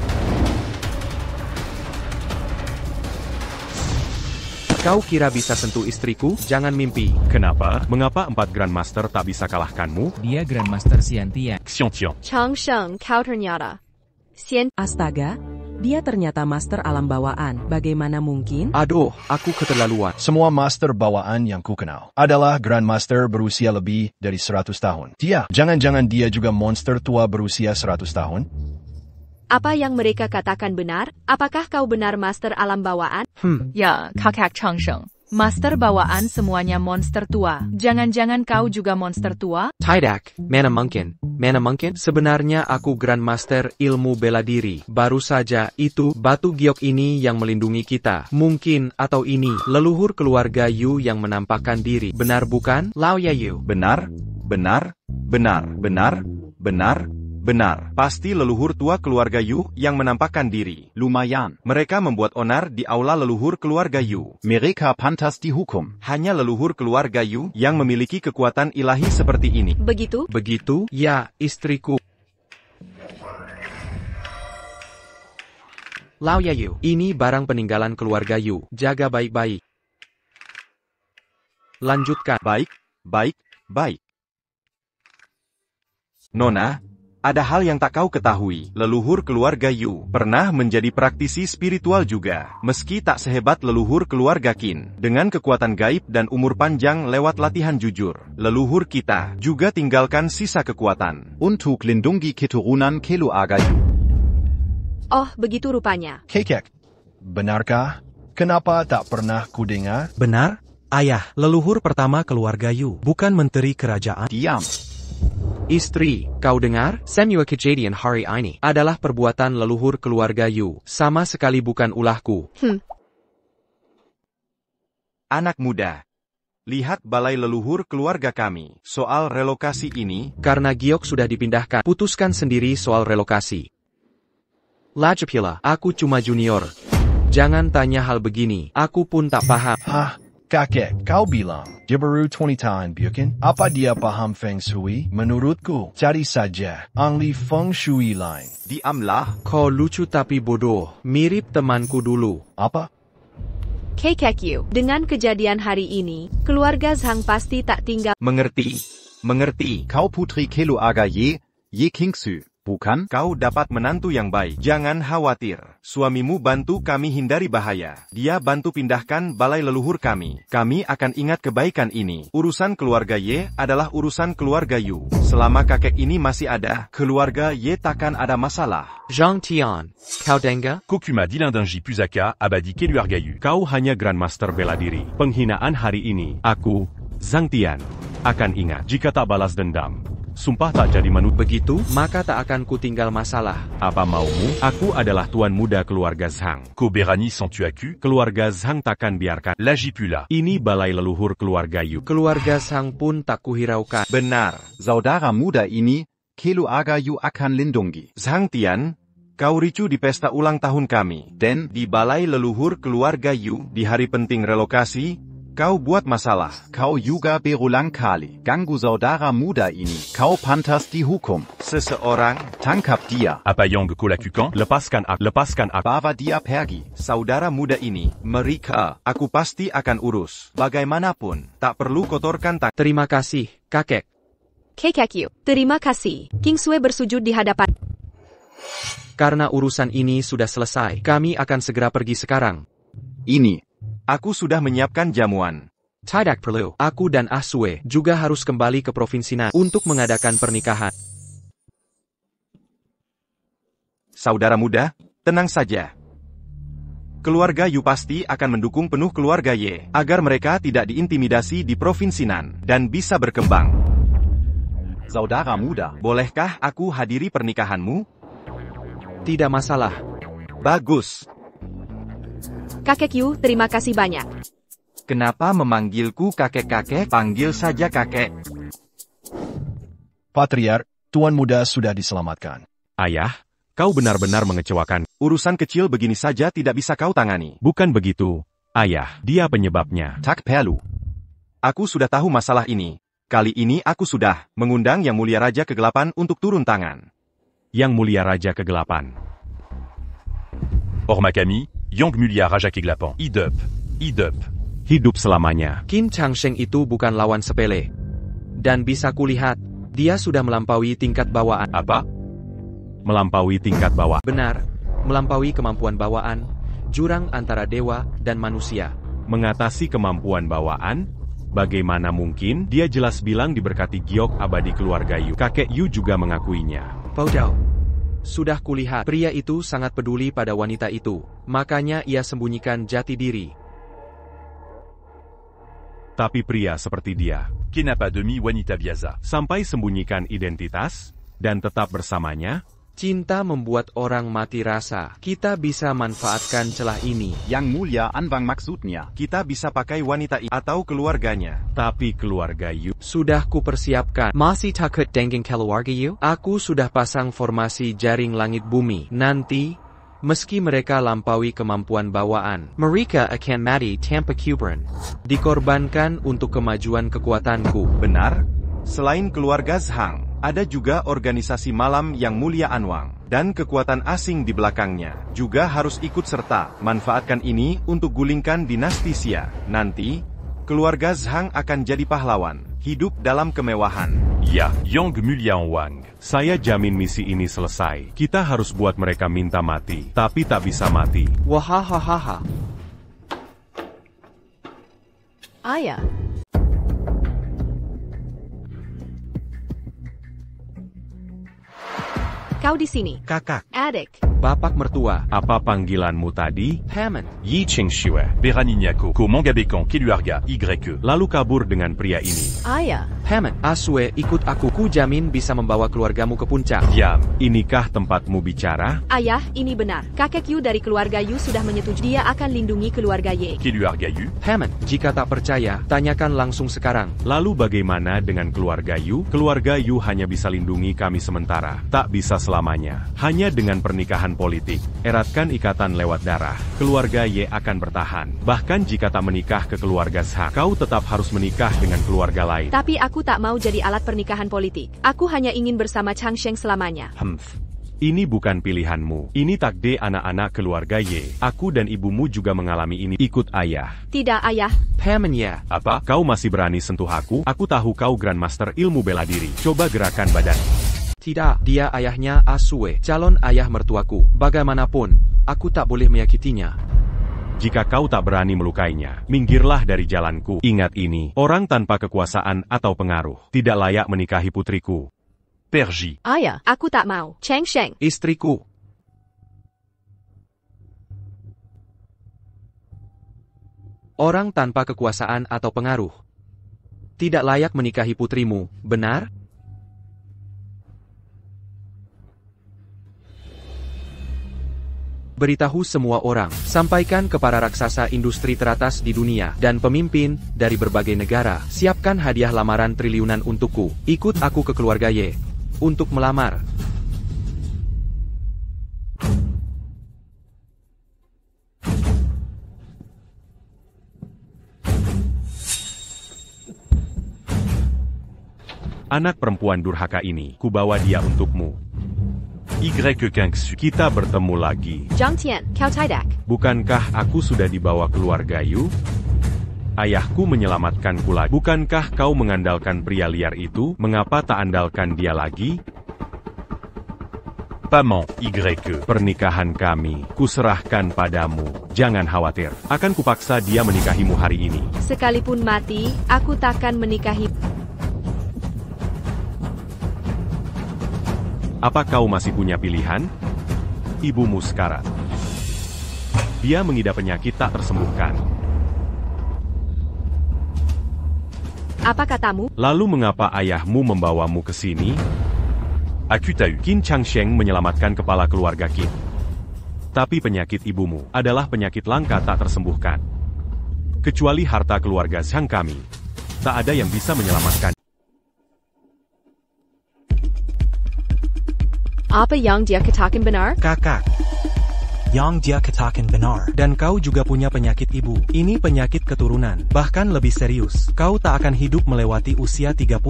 Kau kira bisa sentuh istriku? Jangan mimpi. Kenapa? Mengapa 4 Grandmaster tak bisa kalahkanmu? Dia Grandmaster Xiantian. Xiantian. Changsheng, kau ternyata. Astaga, dia ternyata master alam bawaan. Bagaimana mungkin? Aduh, aku keterlaluan. Semua master bawaan yang kukenal adalah Grandmaster berusia lebih dari 100 tahun. Dia, jangan-jangan dia juga monster tua berusia 100 tahun? Apa yang mereka katakan benar? Apakah kau benar master alam bawaan? Ya, kakak Changsheng. Master bawaan semuanya monster tua. Jangan-jangan kau juga monster tua? Tidak, mana mungkin. Mana mungkin? Sebenarnya aku Grandmaster ilmu bela diri. Baru saja itu batu giok ini yang melindungi kita. Mungkin atau ini leluhur keluarga Yu yang menampakkan diri. Benar bukan? Lao Ya Yu. Benar? Benar, benar, benar, benar, benar. Pasti leluhur tua keluarga Yu yang menampakkan diri. Lumayan. Mereka membuat onar di aula leluhur keluarga Yu. Mereka pantas dihukum. Hanya leluhur keluarga Yu yang memiliki kekuatan ilahi seperti ini. Begitu? Begitu? Ya, istriku. Lao Yayu, ini barang peninggalan keluarga Yu. Jaga baik-baik. Lanjutkan. Baik, baik, baik. Nona, ada hal yang tak kau ketahui. Leluhur keluarga Yu pernah menjadi praktisi spiritual juga. Meski tak sehebat leluhur keluarga Qin, dengan kekuatan gaib dan umur panjang lewat latihan jujur, leluhur kita juga tinggalkan sisa kekuatan. Untuk lindungi keturunan keluarga Yu. Oh, begitu rupanya. Kakek, benarkah? Kenapa tak pernah kudengar? Benar, ayah, leluhur pertama keluarga Yu, bukan menteri kerajaan. Diam. Istri, kau dengar? Semua kejadian hari ini adalah perbuatan leluhur keluarga Yu, sama sekali bukan ulahku. Anak muda, lihat balai leluhur keluarga kami. Soal relokasi ini, karena giok sudah dipindahkan, putuskan sendiri soal relokasi. Lajapila, aku cuma junior. Jangan tanya hal begini, aku pun tak paham. Hah? Kakek, kau bilang, Jibaru 20 tahun bukan? Apa dia paham Feng Shui? Menurutku, cari saja ahli Feng Shui lain. Diamlah. Kau lucu tapi bodoh, mirip temanku dulu. Apa? Kakek Yu, dengan kejadian hari ini, keluarga Zhang pasti tak tinggal. Mengerti, mengerti. Kau putri keluarga Ye Qingsu, bukan? Kau dapat menantu yang baik. Jangan khawatir. Suamimu bantu kami hindari bahaya. Dia bantu pindahkan balai leluhur kami. Kami akan ingat kebaikan ini. Urusan keluarga Ye adalah urusan keluarga Yu. Selama kakek ini masih ada, keluarga Ye takkan ada masalah. Zhang Tian, kau dengar? Kokuma Dilindingi Pusaka abadi keluarga Yu. Kau hanya Grandmaster bela diri. Penghinaan hari ini, aku, Zhang Tian, akan ingat jika tak balas dendam. Sumpah tak jadi manusia. Begitu, maka tak akan kutinggal masalah. Apa maumu? Aku adalah tuan muda keluarga Zhang. Koberani Santuaku. Keluarga Zhang takkan biarkan. Lajipula. Ini balai leluhur keluarga Yu. Keluarga Zhang pun tak kuhiraukan. Benar. Saudara muda ini, keluarga Yu akan lindungi. Zhang Tian, kau ricu di pesta ulang tahun kami. Dan di balai leluhur keluarga Yu, di hari penting relokasi, kau buat masalah. Kau juga berulang kali ganggu saudara muda ini. Kau pantas dihukum. Seseorang, tangkap dia. Apa yang kau lakukan? Lepaskan aku. Bawa dia pergi. Saudara muda ini, mereka, aku pasti akan urus. Bagaimanapun, tak perlu kotorkan tangan. Terima kasih, kakek. Kakek Yu, terima kasih. King Sui bersujud di hadapan. Karena urusan ini sudah selesai, kami akan segera pergi sekarang. Ini. Aku sudah menyiapkan jamuan. Tidak perlu. Aku dan Asue juga harus kembali ke Provinsi Nan untuk mengadakan pernikahan. Saudara muda, tenang saja. Keluarga Yu pasti akan mendukung penuh keluarga Ye, agar mereka tidak diintimidasi di Provinsi Nan, dan bisa berkembang. Saudara muda, bolehkah aku hadiri pernikahanmu? Tidak masalah. Bagus. Kakek Yu, terima kasih banyak. Kenapa memanggilku kakek-kakek? Panggil saja kakek. Patriark, tuan muda sudah diselamatkan. Ayah, kau benar-benar mengecewakan. Urusan kecil begini saja tidak bisa kau tangani. Bukan begitu, ayah. Dia penyebabnya. Tak perlu. Aku sudah tahu masalah ini. Kali ini aku sudah mengundang Yang Mulia Raja Kegelapan untuk turun tangan. Yang Mulia Raja Kegelapan. Ormakami, Yang Mulia Raja Kegelapan. Hidup. Hidup selamanya. Qin Changsheng itu bukan lawan sepele. Dan bisa kulihat, dia sudah melampaui tingkat bawaan. Apa? Melampaui tingkat bawaan. Benar, melampaui kemampuan bawaan, jurang antara dewa dan manusia. Mengatasi kemampuan bawaan? Bagaimana mungkin? Dia jelas bilang diberkati giok abadi keluarga Yu. Kakek Yu juga mengakuinya. Paudao. Sudah kulihat, pria itu sangat peduli pada wanita itu. Makanya ia sembunyikan jati diri. Tapi pria seperti dia, kenapa demi wanita biasa, sampai sembunyikan identitas, dan tetap bersamanya? Cinta membuat orang mati rasa. Kita bisa manfaatkan celah ini. Yang mulia Anwang maksudnya. Kita bisa pakai wanita ini atau keluarganya. Tapi keluarga Yu sudah kupersiapkan. Masih takut dengan keluarga Yu? Aku sudah pasang formasi jaring langit bumi. Nanti, meski mereka lampaui kemampuan bawaan, mereka akan mati tanpa kuburan. Dikorbankan untuk kemajuan kekuatanku. Benar? Selain keluarga Zhang, ada juga organisasi malam yang mulia Anwang, dan kekuatan asing di belakangnya, juga harus ikut serta. Manfaatkan ini untuk gulingkan dinasti Xia. Nanti, keluarga Zhang akan jadi pahlawan, hidup dalam kemewahan. Ya, Yang Mulia Wang. Saya jamin misi ini selesai. Kita harus buat mereka minta mati, tapi tak bisa mati. Wahahaha. Ayah. Kau di sini. Kakak. Adik. Bapak mertua. Apa panggilanmu tadi? Hammond. Yi Chengxue, Beraninyako, Ko Mangabekan, Keluarga, YE. Lalu kabur dengan pria ini. Ayah. Hammond. Asue, ikut aku. Ku jamin bisa membawa keluargamu ke puncak. Diam. Inikah tempatmu bicara? Ayah, ini benar. Kakek Yu dari keluarga Yu sudah menyetujui. Dia akan lindungi keluarga Ye. Keluarga Yu. Hammond. Jika tak percaya, tanyakan langsung sekarang. Lalu bagaimana dengan keluarga Yu? Keluarga Yu hanya bisa lindungi kami sementara. Tak bisa selamanya. Hanya dengan pernikahan politik. Eratkan ikatan lewat darah. Keluarga Ye akan bertahan. Bahkan jika tak menikah ke keluarga Zhang, kau tetap harus menikah dengan keluarga lain. Tapi aku tak mau jadi alat pernikahan politik. Aku hanya ingin bersama Changsheng selamanya. Ini bukan pilihanmu. Ini takdir anak-anak keluarga Ye. Aku dan ibumu juga mengalami ini. Ikut ayah. Tidak, ayah. Hammond ya. Apa? Kau masih berani sentuh aku? Aku tahu kau Grandmaster ilmu bela diri. Coba gerakan badan. Tidak, dia ayahnya Asue, calon ayah mertuaku. Bagaimanapun, aku tak boleh menyakitinya. Jika kau tak berani melukainya, minggirlah dari jalanku. Ingat ini, orang tanpa kekuasaan atau pengaruh tidak layak menikahi putriku. Perji. Ayah, aku tak mau. Changsheng. Istriku. Orang tanpa kekuasaan atau pengaruh tidak layak menikahi putrimu, benar? Beritahu semua orang, sampaikan ke para raksasa industri teratas di dunia, dan pemimpin dari berbagai negara, siapkan hadiah lamaran triliunan untukku. Ikut aku ke keluarga Ye untuk melamar. Anak perempuan durhaka ini, kubawa dia untukmu. YE. Kita bertemu lagi. Zhang Tian, kau tidak. Bukankah aku sudah dibawa keluarga Yu? Ayahku menyelamatkanku lagi. Bukankah kau mengandalkan pria liar itu? Mengapa tak andalkan dia lagi? Paman, YE. Pernikahan kami, kuserahkan padamu. Jangan khawatir, akan kupaksa dia menikahimu hari ini. Sekalipun mati, aku takkan menikahi. Apa kau masih punya pilihan? Ibumu sekarat. Dia mengidap penyakit tak tersembuhkan. Apa katamu? Lalu mengapa ayahmu membawamu ke sini? Aku tahu. Qin Changsheng menyelamatkan kepala keluarga Qin. Tapi penyakit ibumu adalah penyakit langka tak tersembuhkan. Kecuali harta keluarga Zhang kami, tak ada yang bisa menyelamatkan. Apa yang dia katakan benar? Kakak. Yang dia katakan benar. Dan kau juga punya penyakit ibu. Ini penyakit keturunan. Bahkan lebih serius. Kau tak akan hidup melewati usia 30.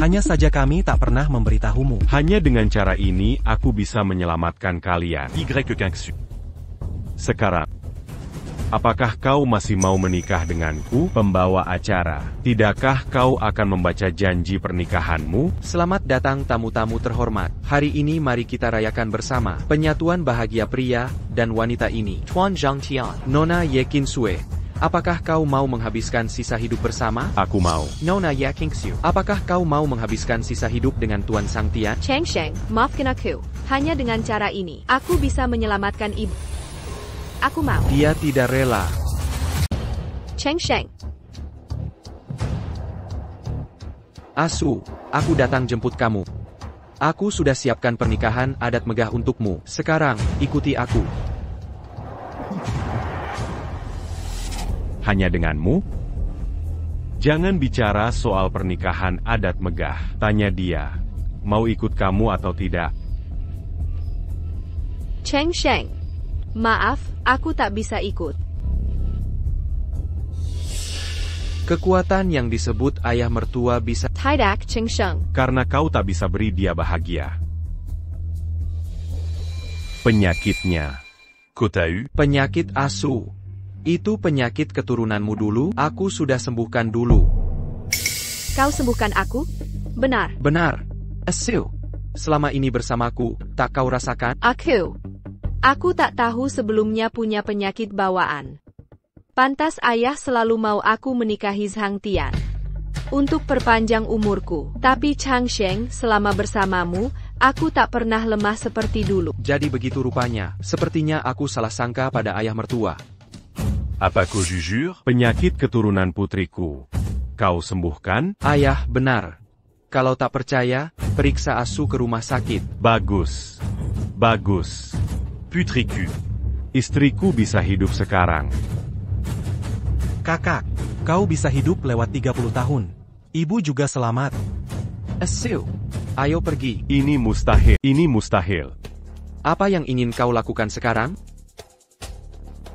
Hanya saja kami tak pernah memberitahumu. Hanya dengan cara ini aku bisa menyelamatkan kalian. YE. Sekarang, apakah kau masih mau menikah denganku, pembawa acara? Tidakkah kau akan membaca janji pernikahanmu? Selamat datang tamu-tamu terhormat. Hari ini mari kita rayakan bersama penyatuan bahagia pria dan wanita ini. Tuan Zhang Tian. Nona Ye Qingsue, apakah kau mau menghabiskan sisa hidup bersama? Aku mau. Nona Ye Qingsue. Apakah kau mau menghabiskan sisa hidup dengan Tuan Zhang Tian? Changsheng, maafkan aku. Hanya dengan cara ini, aku bisa menyelamatkan ibu. Aku mau. Dia tidak rela. Changsheng. Asu, aku datang jemput kamu. Aku sudah siapkan pernikahan adat megah untukmu. Sekarang, ikuti aku. Hanya denganmu? Jangan bicara soal pernikahan adat megah. Tanya dia, mau ikut kamu atau tidak? Cheng Sheng. Maaf, aku tak bisa ikut. Kekuatan yang disebut ayah mertua bisa Tidak, Cheng Sheng. Karena kau tak bisa beri dia bahagia. Penyakitnya. Kotau. Penyakit asu. Itu penyakit keturunanmu dulu, aku sudah sembuhkan dulu. Kau sembuhkan aku? Benar. Benar. Asu. Selama ini bersamaku, tak kau rasakan? Aku tak tahu sebelumnya punya penyakit bawaan. Pantas ayah selalu mau aku menikahi Zhang Tian untuk perpanjang umurku. Tapi Chang Sheng, selama bersamamu, aku tak pernah lemah seperti dulu. Jadi begitu rupanya. Sepertinya aku salah sangka pada ayah mertua. Apa kau jujur? Penyakit keturunan putriku. Kau sembuhkan? Ayah, benar. Kalau tak percaya, periksa asu ke rumah sakit. Bagus. Bagus. Putriku. Istriku bisa hidup sekarang. Kakak, kau bisa hidup lewat 30 tahun. Ibu juga selamat. Asu. Ayo pergi. Ini mustahil. Ini mustahil. Apa yang ingin kau lakukan sekarang?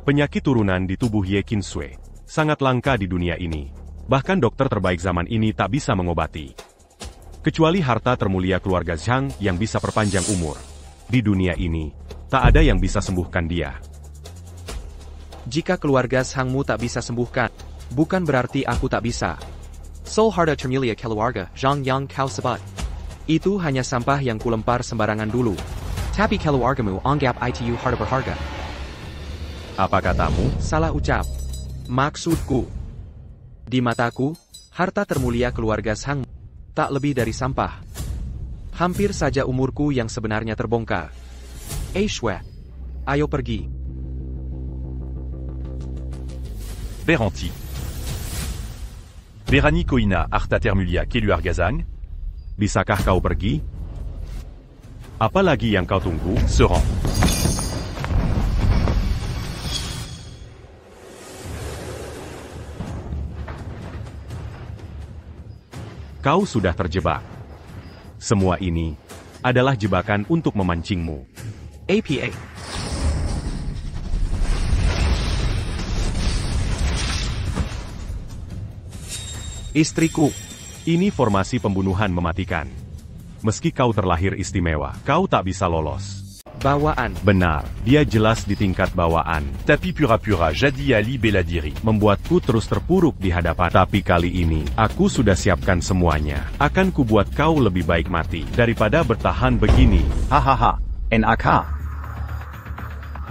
Penyakit turunan di tubuh Ye Qinsui sangat langka di dunia ini. Bahkan dokter terbaik zaman ini tak bisa mengobati. Kecuali harta termulia keluarga Zhang yang bisa perpanjang umur. Di dunia ini, tak ada yang bisa sembuhkan dia. Jika keluarga Zhangmu tak bisa sembuhkan, bukan berarti aku tak bisa. Soul harta termulia keluarga Zhang yang kau sebut. Itu hanya sampah yang kulempar sembarangan dulu. Tapi keluargamu anggap itu harta berharga. Apa katamu? Salah ucap. Maksudku, di mataku, harta termulia keluarga Zhang tak lebih dari sampah. Hampir saja umurku yang sebenarnya terbongkar. Shwe, ayo pergi. Beranti. Berani Koina Arta Termulia Keluargazang. Bisakah kau pergi? Apalagi yang kau tunggu? Se rend. Kau sudah terjebak. Semua ini adalah jebakan untuk memancingmu. APA. Istriku. Ini formasi pembunuhan mematikan. Meski kau terlahir istimewa, kau tak bisa lolos. Bawaan. Benar, dia jelas di tingkat bawaan. Tapi pura-pura jadi Ali Beladiri. Membuatku terus terpuruk di hadapan. Tapi kali ini, aku sudah siapkan semuanya. Akan kubuat kau lebih baik mati daripada bertahan begini. Hahaha, NAK.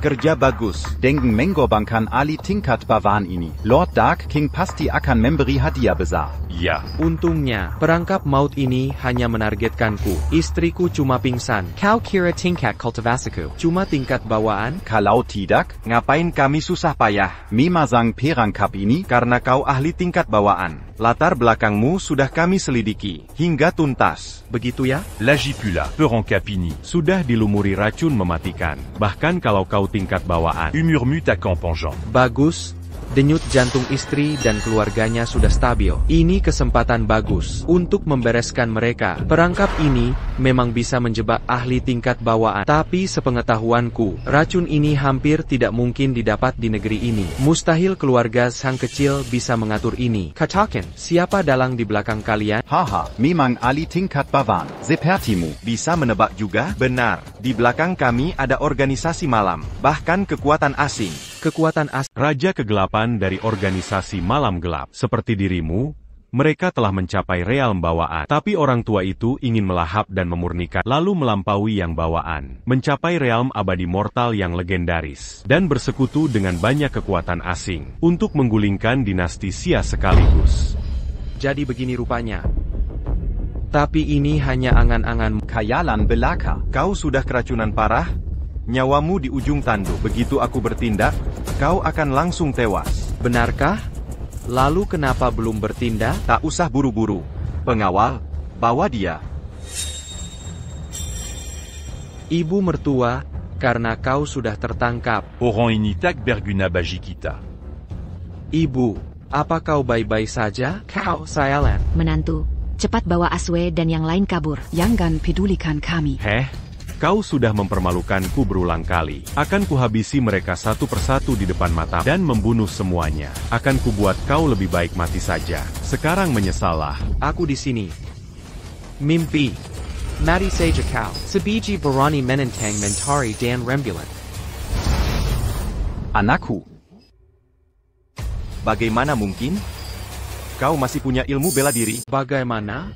Kerja bagus. Denken menggorbankan Ali tingkat bawaan ini. Lord Dark King pasti akan memberi hadiah besar. Ya. Untungnya, perangkap maut ini hanya menargetkanku. Istriku cuma pingsan. Kau kira tingkat kultivasiku cuma tingkat bawaan? Kalau tidak, Ngapain kami susah payah? memasang perangkap ini Karena kau ahli tingkat bawaan. Latar belakangmu sudah kami selidiki hingga tuntas. Begitu ya? Lagipula. Perangkap ini. Sudah dilumuri racun mematikan. Bahkan kalau kau tingkat bawaan. Humeur mutakan penjant. Bagus. Denyut jantung istri dan keluarganya sudah stabil. Ini kesempatan bagus untuk membereskan mereka. Perangkap ini memang bisa menjebak ahli tingkat bawaan. Tapi sepengetahuanku, racun ini hampir tidak mungkin didapat di negeri ini. Mustahil keluarga sang kecil bisa mengatur ini. Katakan, siapa dalang di belakang kalian? Haha, memang Ali tingkat bawaan. Sepertimu. Bisa menebak juga? Benar. Di belakang kami ada organisasi malam. Bahkan kekuatan asing. Kekuatan asing. Raja kegelapan dari organisasi malam gelap. Seperti dirimu, mereka telah mencapai realm bawaan. Tapi orang tua itu ingin melahap dan memurnikan, lalu melampaui yang bawaan. Mencapai realm abadi mortal yang legendaris. Dan bersekutu dengan banyak kekuatan asing. Untuk menggulingkan dinasti Xia sekaligus. Jadi begini rupanya. Tapi ini hanya angan-angan. Khayalan belaka. Kau sudah keracunan parah? Nyawamu di ujung tanduk. Begitu aku bertindak, kau akan langsung tewas. Benarkah? Lalu kenapa belum bertindak? Tak usah buru-buru. Pengawal, bawa dia. Ibu mertua, karena kau sudah tertangkap. Oran initak berguna bagi kita. Ibu, apa kau baik-baik saja? Kau, Sayalan. Menantu, cepat bawa Aswe dan yang lain kabur. Jangan pedulikan kami. Kau sudah mempermalukanku berulang kali. Akan kuhabisi mereka satu persatu di depan mata dan membunuh semuanya. Akan kubuat kau lebih baik mati saja. Sekarang menyesallah. Aku di sini. Mimpi. Mari saja kau. Sabiji berani menentang mentari dan rembulan. Anakku. Bagaimana mungkin? Kau masih punya ilmu bela diri? Bagaimana?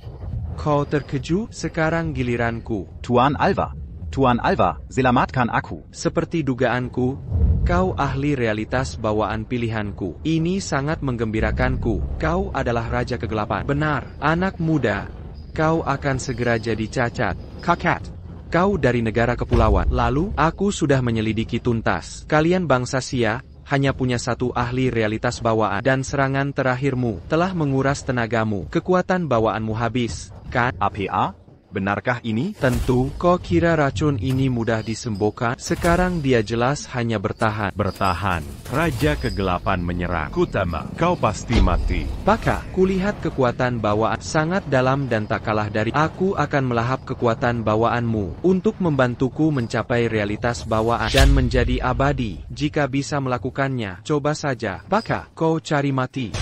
Kau terkejut? Sekarang giliranku. Tuan Alva, selamatkan aku. Seperti dugaanku, kau ahli realitas bawaan pilihanku. Ini sangat menggembirakanku. Kau adalah Raja Kegelapan. Benar, anak muda. Kau akan segera jadi cacat. Kakat. Kau dari negara kepulauan. Lalu, aku sudah menyelidiki tuntas. Kalian bangsa Sia hanya punya satu ahli realitas bawaan. Dan serangan terakhirmu telah menguras tenagamu. Kekuatan bawaanmu habis, kan? APA? Benarkah ini? Tentu, kau kira racun ini mudah disembuhkan? Sekarang dia jelas hanya bertahan. Bertahan. Raja Kegelapan menyerang. Kutama, kau pasti mati. Baka, kulihat kekuatan bawaan sangat dalam dan tak kalah dari. Aku akan melahap kekuatan bawaanmu untuk membantuku mencapai realitas bawaan dan menjadi abadi. Jika bisa melakukannya, coba saja. Baka, kau cari mati.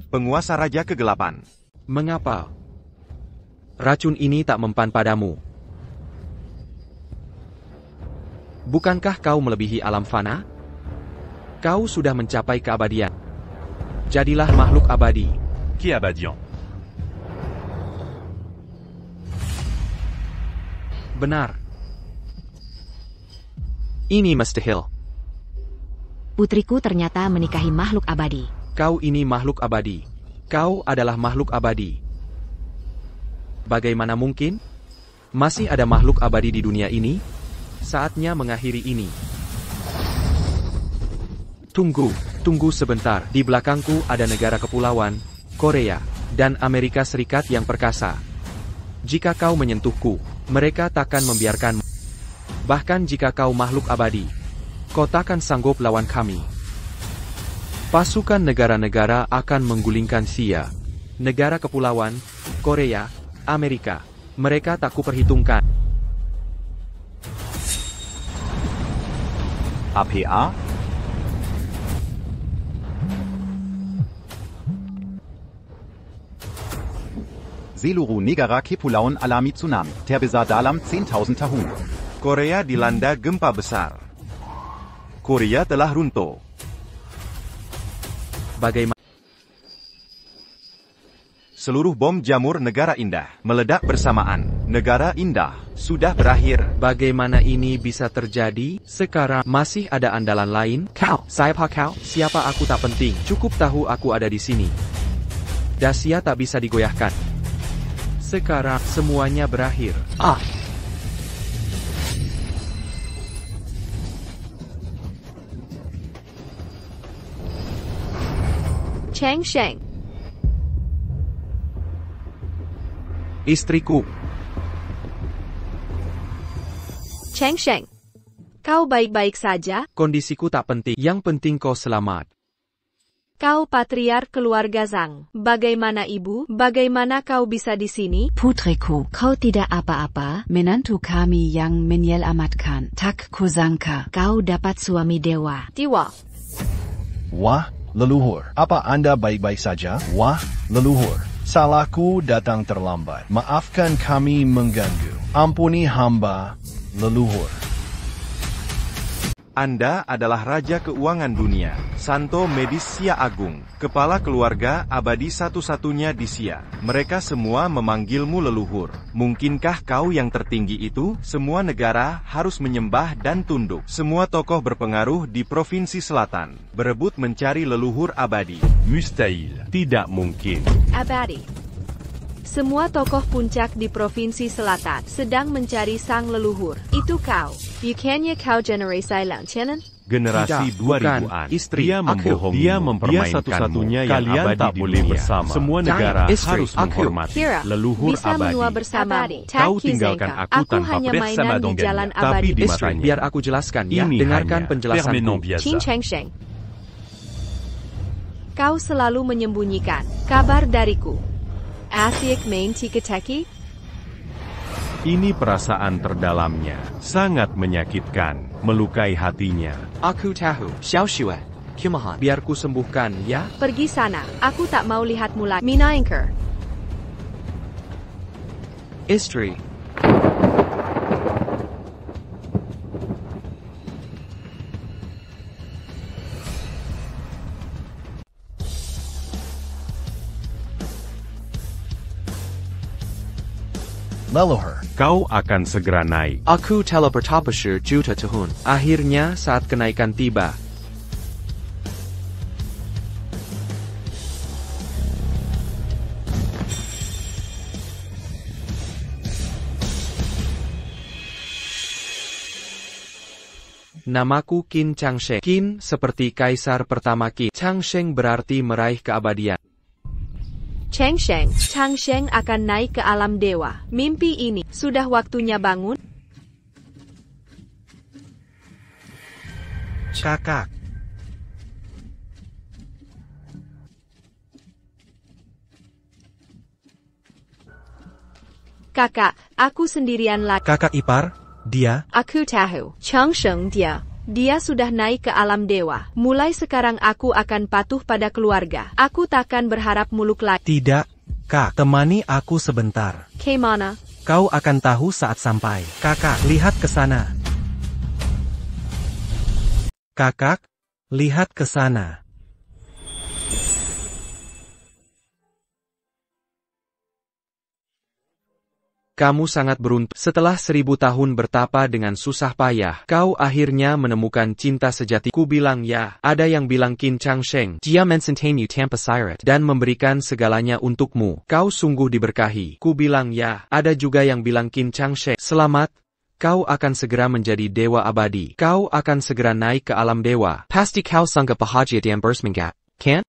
Penguasa Raja Kegelapan. Mengapa? Racun ini tak mempan padamu. Bukankah kau melebihi alam fana? Kau sudah mencapai keabadian. Jadilah makhluk abadi. Keabadian. Benar. Ini mustahil. Putriku ternyata menikahi makhluk abadi. Kau ini makhluk abadi. Kau adalah makhluk abadi. Bagaimana mungkin? Masih ada makhluk abadi di dunia ini? Saatnya mengakhiri ini. Tunggu sebentar. Di belakangku ada negara kepulauan, Korea, dan Amerika Serikat yang perkasa. Jika kau menyentuhku, mereka takkan membiarkanmu. Bahkan jika kau makhluk abadi, kau takkan sanggup lawan kami. Pasukan negara-negara akan menggulingkan Sia. Negara kepulauan, Korea, Amerika, mereka tak kuperhitungkan. APA? Seluruh negara kepulauan alami tsunami. Terbesar dalam 10.000 tahun. Korea dilanda gempa besar. Korea telah runtuh. Bagaimana? Seluruh bom jamur negara indah meledak bersamaan. Negara indah sudah berakhir. Bagaimana ini bisa terjadi? Sekarang masih ada andalan lain? Kau, siapa kau? Siapa aku tak penting. Cukup tahu aku ada di sini. Dasia tak bisa digoyahkan. Sekarang semuanya berakhir. Chang Sheng. Istriku. Chang Sheng. Kau baik-baik saja? Kondisiku tak penting. Yang penting kau selamat. Kau patriark keluarga Zhang. Bagaimana ibu? Bagaimana kau bisa di sini? Putriku, Kau tidak apa-apa? menantu kami yang menyelamatkan. Tak kusangka. Kau dapat suami dewa. Dewa. Wah, leluhur, apa Anda baik-baik saja? Wah, leluhur, salahku datang terlambat. Maafkan kami mengganggu. Ampuni hamba, leluhur. Anda adalah Raja Keuangan Dunia, Santo Medis Sia Agung, kepala keluarga abadi satu-satunya di Sia. Mereka semua memanggilmu leluhur. Mungkinkah kau yang tertinggi itu? Semua negara harus menyembah dan tunduk. Semua tokoh berpengaruh di Provinsi Selatan berebut mencari leluhur abadi. Mustahil. Tidak mungkin. Abadi. Semua tokoh puncak di Provinsi Selatan sedang mencari sang leluhur. Itu kau. Bukannya kau generasi Lang Chenan? Generasi Tidak, bukan. 2000-an. Istri, Dia aku. membohongi. Dia mempermainkanmu. satu-satunya yang Kalian abadi tak di boleh dunia. bersama. Semua negara Istri, harus aku. menghormati Kira, leluhur bisa abadi. menua bersamamu. Kau tinggalkan aku tanpa hanya bersama mainan di dongengnya. jalan Tapi abadi. di Istri, matanya. biar aku jelaskan ya. Ini Dengarkan hanya penjelasanku. Qin Changsheng. Kau selalu menyembunyikan kabar dariku. Asyik main tiki-taki? Ini perasaan terdalamnya. Sangat menyakitkan. Melukai hatinya. Aku tahu. Xiao Xue. Kumahan. Biar ku sembuhkan, ya? Pergi sana. Aku tak mau lihatmu lagi. Mina Anchor. Istri. Leluhur. Kau akan segera naik. Aku telah bertapasir juta tahun. Akhirnya saat kenaikan tiba. Namaku Qin Changsheng. Qin seperti kaisar pertama Qin. Changsheng berarti meraih keabadian. Changsheng akan naik ke alam dewa. Mimpi ini, sudah waktunya bangun. Kakak. Kakak, aku sendirian lagi. Kakak ipar, dia. Aku tahu. Changsheng dia sudah naik ke alam dewa. Mulai sekarang aku akan patuh pada keluarga. Aku takkan berharap muluk lagi. Tidak, Kak. Temani aku sebentar. Kemana? Kau akan tahu saat sampai. Kakak, lihat ke sana. Kakak, lihat ke sana. Kamu sangat beruntung. Setelah 1000 tahun bertapa dengan susah payah, kau akhirnya menemukan cinta sejati. Ku bilang ya, ada yang bilang Qin Changsheng, Dia mensentenu tanpa sirat. dan memberikan segalanya untukmu. Kau sungguh diberkahi. Ku bilang ya, ada juga yang bilang Qin Changsheng, selamat. Kau akan segera menjadi dewa abadi. Kau akan segera naik ke alam dewa. Pasti kau sangka bahagia dan bersemangat, kan?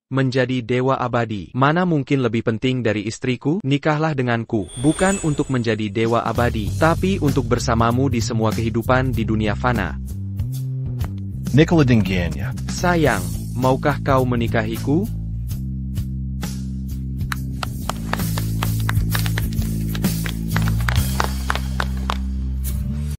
Menjadi dewa abadi. Mana mungkin lebih penting dari istriku? Nikahlah denganku, bukan untuk menjadi dewa abadi, tapi untuk bersamamu di semua kehidupan di dunia fana. Nicola Dinganya. Sayang, maukah kau menikahiku?